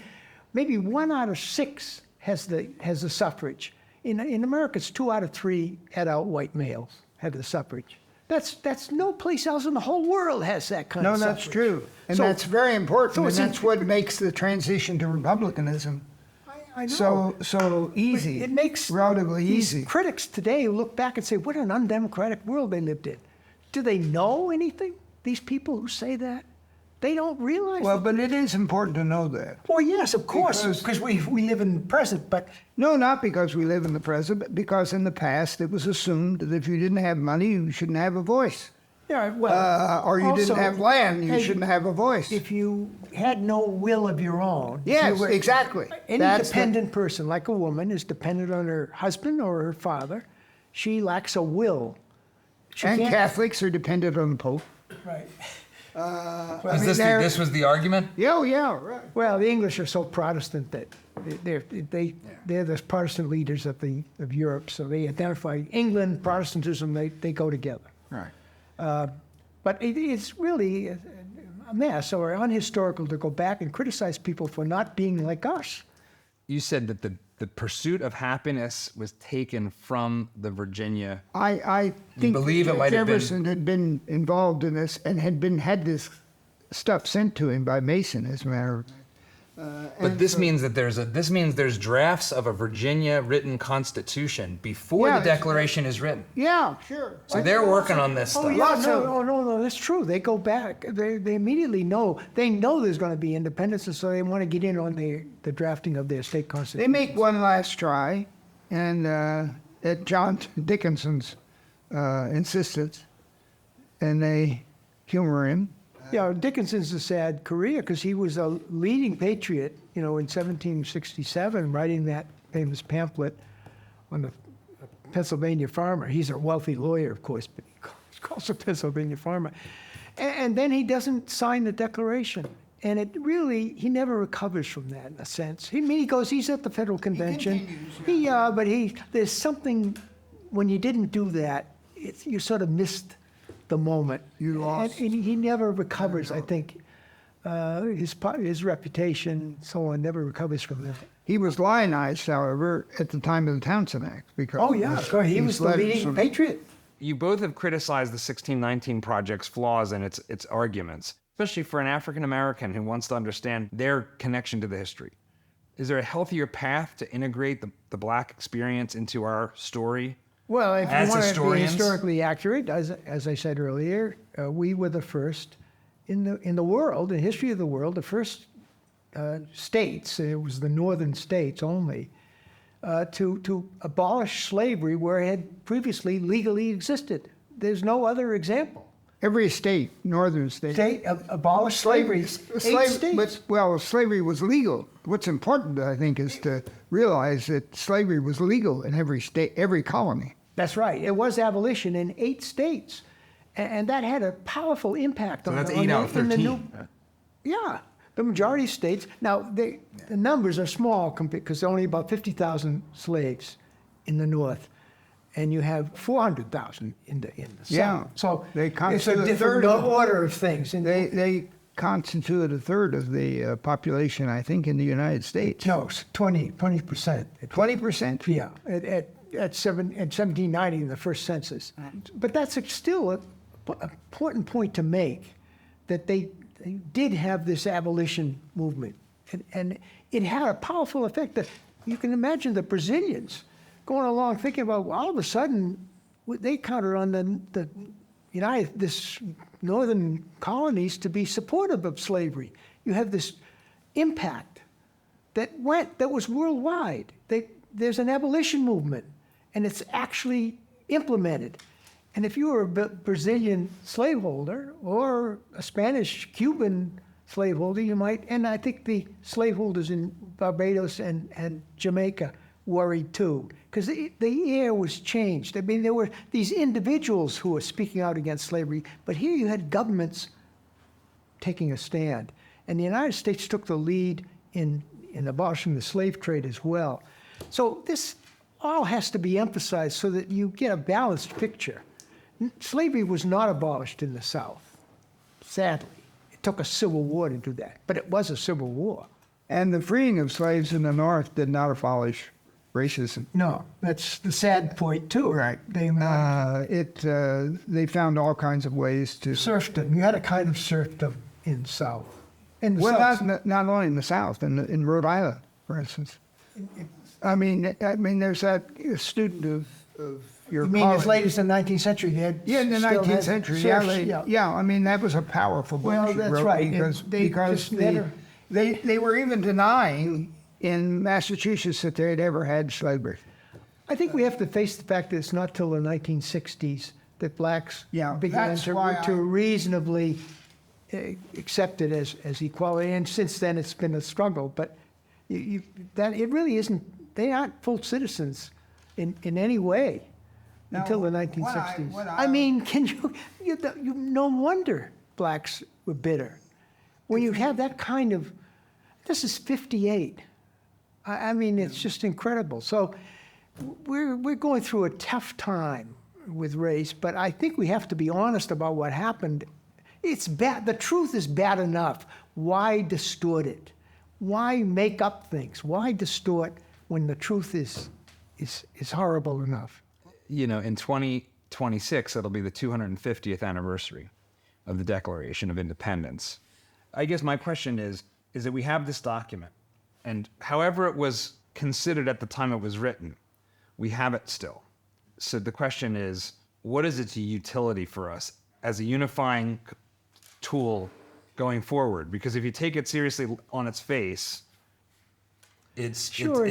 [SPEAKER 2] maybe 1 out of 6 has the suffrage. In America, it's 2 out of 3 adult white males have the suffrage. That's no place else in the whole world has that kind
[SPEAKER 3] No,
[SPEAKER 2] of suffrage.
[SPEAKER 3] that's true. And
[SPEAKER 2] So-
[SPEAKER 3] that's very important.
[SPEAKER 2] so
[SPEAKER 3] And
[SPEAKER 2] it's
[SPEAKER 3] that's what makes the transition to republicanism
[SPEAKER 2] I know.
[SPEAKER 3] so easy.
[SPEAKER 2] It makes
[SPEAKER 3] relatively
[SPEAKER 2] these
[SPEAKER 3] easy.
[SPEAKER 2] critics today look back and say, what an undemocratic world they lived in. Do they know anything? These people who say that? They don't realize
[SPEAKER 3] Well,
[SPEAKER 2] that.
[SPEAKER 3] but it is important to know that.
[SPEAKER 2] Well, yes, of course,
[SPEAKER 3] Because-
[SPEAKER 2] because we live in the present, but
[SPEAKER 3] No, not because we live in the present, but because in the past it was assumed that if you didn't have money, you shouldn't have a voice.
[SPEAKER 2] yeah, well,
[SPEAKER 3] Or you
[SPEAKER 2] also,
[SPEAKER 3] didn't have land, you
[SPEAKER 2] hey,
[SPEAKER 3] shouldn't have a voice.
[SPEAKER 2] If you had no will of your own. if
[SPEAKER 3] Yes,
[SPEAKER 2] you were-
[SPEAKER 3] exactly.
[SPEAKER 2] Any
[SPEAKER 3] That's the-
[SPEAKER 2] dependent person, like a woman, is dependent on her husband or her father. She lacks a will. She
[SPEAKER 3] And
[SPEAKER 2] can't-
[SPEAKER 3] Catholics are dependent on the Pope.
[SPEAKER 2] Right.
[SPEAKER 4] This was the argument?
[SPEAKER 3] Yeah, yeah, right.
[SPEAKER 2] Well, the English are so Protestant that they're the Protestant leaders of Europe, so they identify England, Protestantism, they go together.
[SPEAKER 3] Right.
[SPEAKER 2] But it's really a mess or unhistorical to go back and criticize people for not being like us.
[SPEAKER 4] You said that the pursuit of happiness was taken from the Virginia.
[SPEAKER 3] I think
[SPEAKER 4] believe it might have been-
[SPEAKER 3] Jefferson had been involved in this and had this stuff sent to him by Mason, as a matter of fact.
[SPEAKER 4] But this means that there's drafts of a Virginia written constitution before
[SPEAKER 3] Yeah,
[SPEAKER 4] the Declaration is written.
[SPEAKER 3] Yeah, sure.
[SPEAKER 4] So they're working on this stuff.
[SPEAKER 2] Oh yeah,
[SPEAKER 3] Lots of-
[SPEAKER 2] no, that's true. They go back. They immediately know. They know there's going to be independence, and so they want to get in on the drafting of their state
[SPEAKER 3] They
[SPEAKER 2] constitution.
[SPEAKER 3] make one last try, and at John Dickinson's insistence, and they humor him.
[SPEAKER 2] Yeah, Dickinson's a sad career because he was a leading patriot, in 1767, writing that famous pamphlet on the Pennsylvania farmer. He's a wealthy lawyer, of course, but he calls a Pennsylvania farmer. And then he doesn't sign the Declaration. And he never recovers from that in a sense. He's at the federal convention. There's something, when you didn't do that, you sort of missed the moment.
[SPEAKER 3] You lost.
[SPEAKER 2] And he never recovers, I think. His reputation, so on, never recovers from that.
[SPEAKER 3] He was lionized, however, at the time of the Townshend Act because
[SPEAKER 2] Oh, yeah, he was
[SPEAKER 3] these
[SPEAKER 2] the
[SPEAKER 3] letters
[SPEAKER 2] leading
[SPEAKER 3] from-
[SPEAKER 2] patriot.
[SPEAKER 4] You both have criticized the 1619 Project's flaws and its arguments, especially for an African American who wants to understand their connection to the history. Is there a healthier path to integrate the Black experience into our story?
[SPEAKER 2] Well, if
[SPEAKER 4] As
[SPEAKER 2] you want to be
[SPEAKER 4] historians?
[SPEAKER 2] historically accurate, as I said earlier, we were the first in the world, in the history of the world, the first states. It was the northern states only to abolish slavery where it had previously legally existed. There's no other example.
[SPEAKER 3] Every state, northern state,
[SPEAKER 2] Abolished slavery. Eight states.
[SPEAKER 3] Slavery was legal. What's important, I think, is to realize that slavery was legal in every state, every colony.
[SPEAKER 2] That's right. It was abolition in 8 states, and that had a powerful impact on
[SPEAKER 4] that's
[SPEAKER 2] on
[SPEAKER 4] 8 out of
[SPEAKER 2] in the
[SPEAKER 4] 13.
[SPEAKER 2] Yeah, The majority of states, now, the numbers are small because there are only about 50,000 slaves in the North, and you have 400,000 in the South.
[SPEAKER 3] Yeah,
[SPEAKER 2] So
[SPEAKER 3] they
[SPEAKER 2] it's a
[SPEAKER 3] constitute a
[SPEAKER 2] different
[SPEAKER 3] third of-
[SPEAKER 2] order of things. And
[SPEAKER 3] They constitute a third of the population, I think, in the United States.
[SPEAKER 2] no, it's 20%.
[SPEAKER 3] 20%?
[SPEAKER 2] Yeah, at 1790 in the first census. But that's still an important point to make, that they did have this abolition movement. And it had a powerful effect. That you can imagine the Brazilians going along thinking about, well, all of a sudden, they counted on the this northern colonies to be supportive of slavery. You have this impact that was worldwide. There's an abolition movement, and it's actually implemented. And if you were a Brazilian slaveholder or a Spanish Cuban slaveholder, you might, and I think the slaveholders in Barbados and Jamaica worried too, because the air was changed. I mean, there were these individuals who were speaking out against slavery, but here you had governments taking a stand. And the United States took the lead in abolishing the slave trade as well. So this all has to be emphasized so that you get a balanced picture. Slavery was not abolished in the South, sadly. It took a civil war to do that, but it was a civil war.
[SPEAKER 3] And the freeing of slaves in the North did not abolish racism.
[SPEAKER 2] No, that's the sad point too.
[SPEAKER 3] Right.
[SPEAKER 2] They
[SPEAKER 3] found all kinds of ways to...
[SPEAKER 2] serfdom. You had a kind of serfdom in South. In the
[SPEAKER 3] Well,
[SPEAKER 2] South.
[SPEAKER 3] that's not only in the South, in Rhode Island, for instance. I mean, there's that student of your
[SPEAKER 2] You mean
[SPEAKER 3] college.
[SPEAKER 2] as late as the 19th century? They had
[SPEAKER 3] Yeah, in the
[SPEAKER 2] still
[SPEAKER 3] 19th
[SPEAKER 2] had
[SPEAKER 3] century.
[SPEAKER 2] serfs,
[SPEAKER 3] Yeah, I mean, that was a powerful book
[SPEAKER 2] Well,
[SPEAKER 3] she
[SPEAKER 2] that's
[SPEAKER 3] wrote
[SPEAKER 2] right.
[SPEAKER 3] because,
[SPEAKER 2] They
[SPEAKER 3] because
[SPEAKER 2] just never-
[SPEAKER 3] they were even denying in Massachusetts that they had ever had slavery.
[SPEAKER 2] I think we have to face the fact that it's not till the 1960s that blacks
[SPEAKER 3] Yeah,
[SPEAKER 2] began
[SPEAKER 3] that's why
[SPEAKER 2] to reasonably accept it as equality. And since then, it's been a struggle. But that it really isn't. They aren't full citizens in any way until the 1960s. I mean, can you no wonder blacks were bitter when you have that kind of. This is 58. I mean, it's just incredible. So we're going through a tough time with race, but I think we have to be honest about what happened. It's bad. The truth is bad enough. Why distort it? Why make up things? Why distort when the truth is horrible enough?
[SPEAKER 4] You know, in 2026, it'll be the 250th anniversary of the Declaration of Independence. I guess my question is that we have this document, and however it was considered at the time it was written, we have it still. So the question is, what is its utility for us as a unifying tool going forward? Because if you take it seriously on its face, it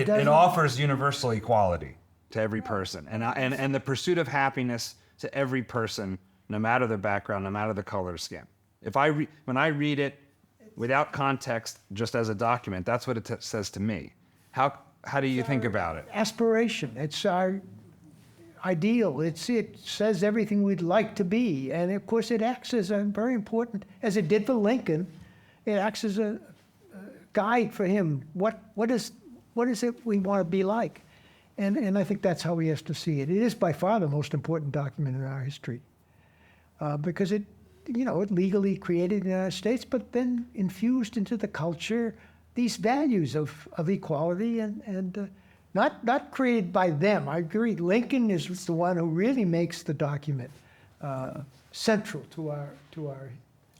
[SPEAKER 2] doesn't.
[SPEAKER 4] offers universal equality to every person, and the pursuit of happiness to every person, no matter their background, no matter the color of skin. When I read it without context, just as a document, that's what it says to me. How do you think about it?
[SPEAKER 2] Aspiration. It's our ideal. It says everything we'd like to be. And of course, it acts as a very important, as it did for Lincoln, it acts as a guide for him. What is it we want to be like? And I think that's how he has to see it. It is by far the most important document in our history because it legally created in the United States, but then infused into the culture these values of equality and not created by them. I agree. Lincoln is the one who really makes the document central to our.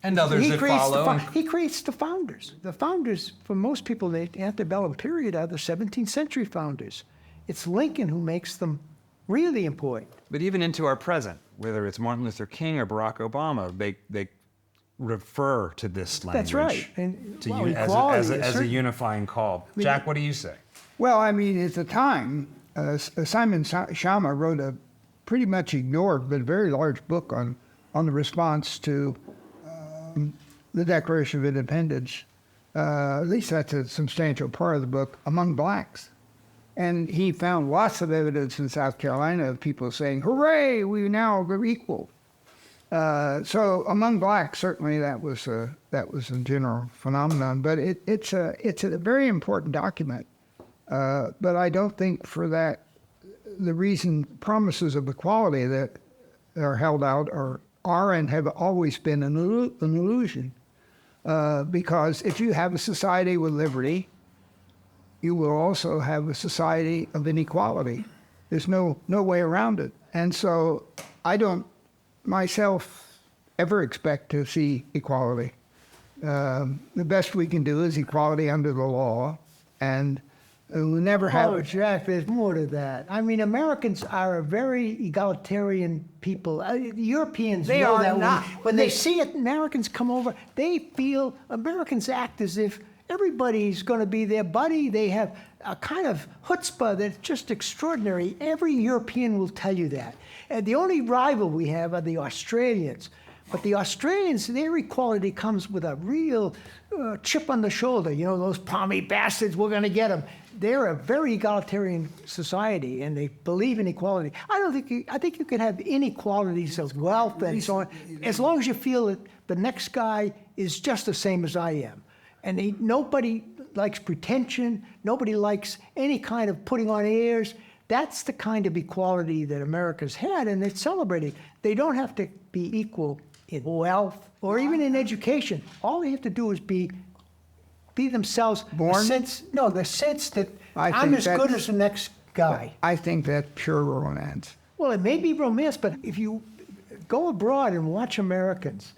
[SPEAKER 1] And others that follow.
[SPEAKER 2] He creates the founders. The founders, for most people in the antebellum period, are the 17th century founders. It's Lincoln who makes them really important.
[SPEAKER 4] But even into our present, whether it's Martin Luther King or Barack Obama, they refer to this language.
[SPEAKER 2] That's right. And,
[SPEAKER 4] as a unifying call. Jack, what do you say?
[SPEAKER 3] Well, I mean, at the time, Simon Schama wrote a pretty much ignored but very large book on the response to the Declaration of Independence. At least that's a substantial part of the book among blacks. And he found lots of evidence in South Carolina of people saying, "Hooray, we now are equal." So among blacks, certainly that was a general phenomenon. But it's a very important document. But I don't think for that the reason promises of equality that are held out are and have always been an illusion. Because if you have a society with liberty, you will also have a society of inequality. There's no way around it. And so I don't myself ever expect to see equality. The best we can do is equality under the law, and we'll never have.
[SPEAKER 2] Oh, Jack, there's more to that. I mean, Americans are a very egalitarian people. Europeans
[SPEAKER 3] They
[SPEAKER 2] know
[SPEAKER 3] are
[SPEAKER 2] that
[SPEAKER 3] not.
[SPEAKER 2] when they see it, Americans come over, they feel Americans act as if everybody's going to be their buddy. They have a kind of chutzpah that's just extraordinary. Every European will tell you that. And the only rival we have are the Australians. But the Australians, their equality comes with a real chip on the shoulder. You know, those palmy bastards, we're going to get them. They're a very egalitarian society, and they believe in equality. I think you can have inequalities of wealth and so on, as long as you feel that the next guy is just the same as I am. And nobody likes pretension. Nobody likes any kind of putting on airs. That's the kind of equality that America's had, and it's celebrated. They don't have to be equal in wealth or even in education. All they have to do is be themselves.
[SPEAKER 3] Born?
[SPEAKER 2] The sense that
[SPEAKER 3] I
[SPEAKER 2] I'm
[SPEAKER 3] think
[SPEAKER 2] as good as the next guy.
[SPEAKER 3] I think that's pure romance.
[SPEAKER 2] Well, it may be romance, but if you go abroad and watch Americans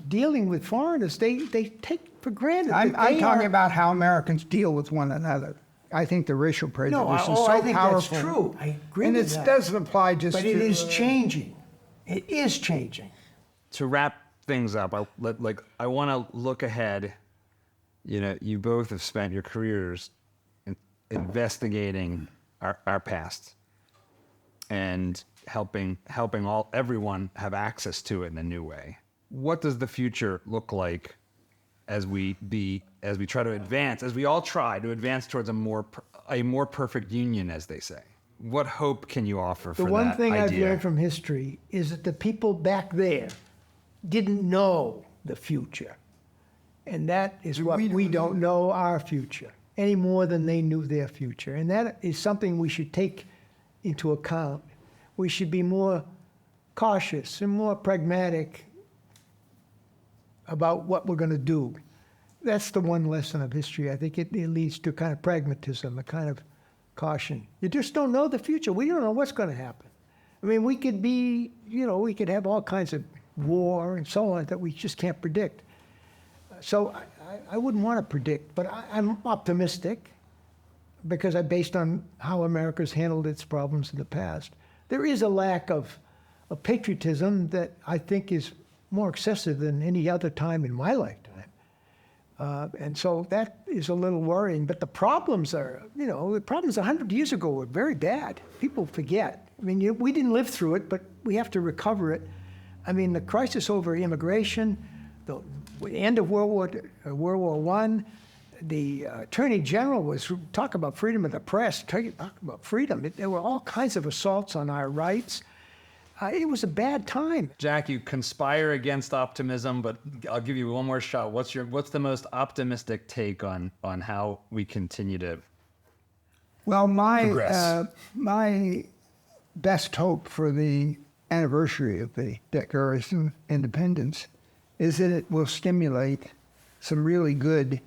[SPEAKER 2] dealing with foreigners, they take for granted.
[SPEAKER 3] I'm
[SPEAKER 2] that they
[SPEAKER 3] talking
[SPEAKER 2] are,
[SPEAKER 3] about how Americans deal with one another. I think the racial prejudice
[SPEAKER 2] No,
[SPEAKER 3] is so
[SPEAKER 2] I think
[SPEAKER 3] powerful.
[SPEAKER 2] that's true. I agree
[SPEAKER 3] and
[SPEAKER 2] with
[SPEAKER 3] it
[SPEAKER 2] that.
[SPEAKER 3] doesn't apply just
[SPEAKER 2] But
[SPEAKER 3] to...
[SPEAKER 2] it is changing. It is changing.
[SPEAKER 4] To wrap things up, I want to look ahead. You know, you both have spent your careers investigating our past and helping everyone have access to it in a new way. What does the future look like as we try to advance, as we all try to advance towards a more perfect union, as they say? What hope can you offer for
[SPEAKER 2] The
[SPEAKER 4] that
[SPEAKER 2] one thing I've
[SPEAKER 4] idea?
[SPEAKER 2] learned from history is that the people back there didn't know the future. And that is what we don't know our future any more than they knew their future. And that is something we should take into account. We should be more cautious and more pragmatic about what we're going to do. That's the one lesson of history. I think it leads to kind of pragmatism, a kind of caution. You just don't know the future. We don't know what's going to happen. I mean, we could be, we could have all kinds of war and so on that we just can't predict. So I wouldn't want to predict, but I'm optimistic because based on how America's handled its problems in the past. There is a lack of patriotism that I think is more excessive than any other time in my lifetime. And so that is a little worrying. But the problems are, the problems 100 years ago were very bad. People forget. I mean, we didn't live through it, but we have to recover it. I mean, the crisis over immigration, the end of World War I, the Attorney General was talking about freedom of the press, talking about freedom. There were all kinds of assaults on our rights. It was a bad time.
[SPEAKER 4] Jack, you conspire against optimism, but I'll give you one more shot. What's the most optimistic take on how we continue to
[SPEAKER 3] Well,
[SPEAKER 4] progress?
[SPEAKER 3] my best hope for the anniversary of the Declaration of Independence is that it will stimulate some really good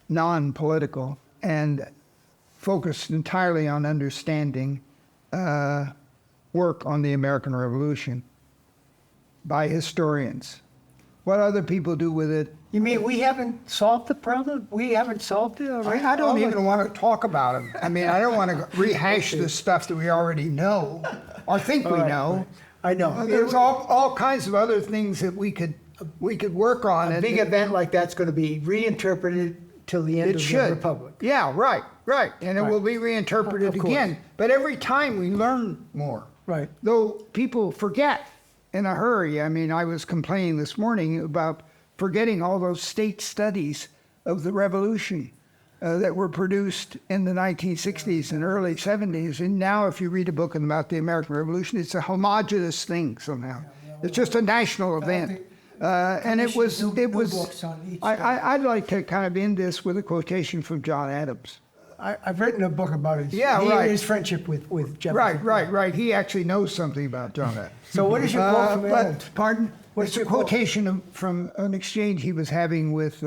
[SPEAKER 3] non-political and focused entirely on understanding work on the American Revolution by historians. What other people do with it,
[SPEAKER 2] You mean we haven't solved the problem? We haven't solved it already?
[SPEAKER 3] I don't even want to talk about them. I mean, I don't want to rehash the stuff that we already know or think we know.
[SPEAKER 2] I know.
[SPEAKER 3] There's all kinds of other things that we could work on.
[SPEAKER 2] A big event like that's going to be reinterpreted till the end
[SPEAKER 3] It
[SPEAKER 2] of
[SPEAKER 3] should.
[SPEAKER 2] the Republic.
[SPEAKER 3] Yeah, right. And it
[SPEAKER 2] Right.
[SPEAKER 3] will be reinterpreted
[SPEAKER 2] Of course.
[SPEAKER 3] again. But every time we learn more.
[SPEAKER 2] Right.
[SPEAKER 3] Though people forget in a hurry. I mean, I was complaining this morning about forgetting all those state studies of the Revolution that were produced in the 1960s and early 70s. And now if you read a book about the American Revolution, it's a homogeneous thing somehow. It's just a national event. And it was, I'd like to kind of end this with a quotation from John Adams.
[SPEAKER 2] I've written a book about it.
[SPEAKER 3] Yeah, right.
[SPEAKER 2] His friendship with Jefferson.
[SPEAKER 3] Right. He actually knows something about John Adams.
[SPEAKER 2] So what is your quote from Adams?
[SPEAKER 3] Pardon?
[SPEAKER 2] What's
[SPEAKER 3] It's a
[SPEAKER 2] your quote?
[SPEAKER 3] quotation from an exchange he was having with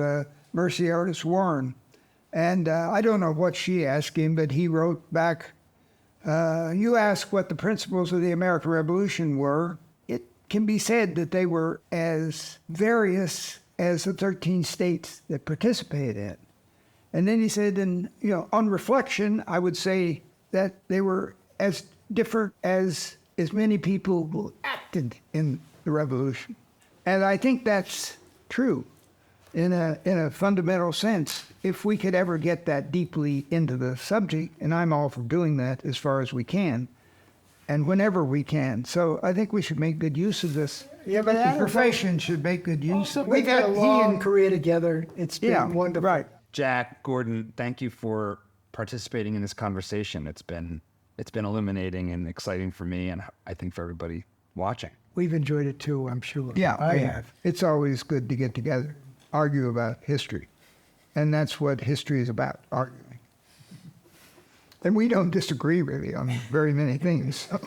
[SPEAKER 3] Mercy Artis Warren. And I don't know what she asked him, but he wrote back, you ask what the principles of the American Revolution were. It can be said that they were as various as the 13 states that participated in it. And then he said, and on reflection, I would say that they were as different as many people who acted in the revolution. And I think that's true in a fundamental sense. If we could ever get that deeply into the subject, and I'm all for doing that as far as we can, and whenever we can. So I think we should make good use of this.
[SPEAKER 2] Yeah, but
[SPEAKER 3] the profession should make good use of it.
[SPEAKER 2] We've had a long career together. It's been wonderful.
[SPEAKER 3] Right.
[SPEAKER 4] Jack, Gordon, thank you for participating in this conversation. It's been illuminating and exciting for me, and I think for everybody watching.
[SPEAKER 2] We've enjoyed it too, I'm sure.
[SPEAKER 3] Yeah,
[SPEAKER 2] I have.
[SPEAKER 3] It's always good to get together, argue about history. And that's what history is about, arguing. And we don't disagree really on very many things. So.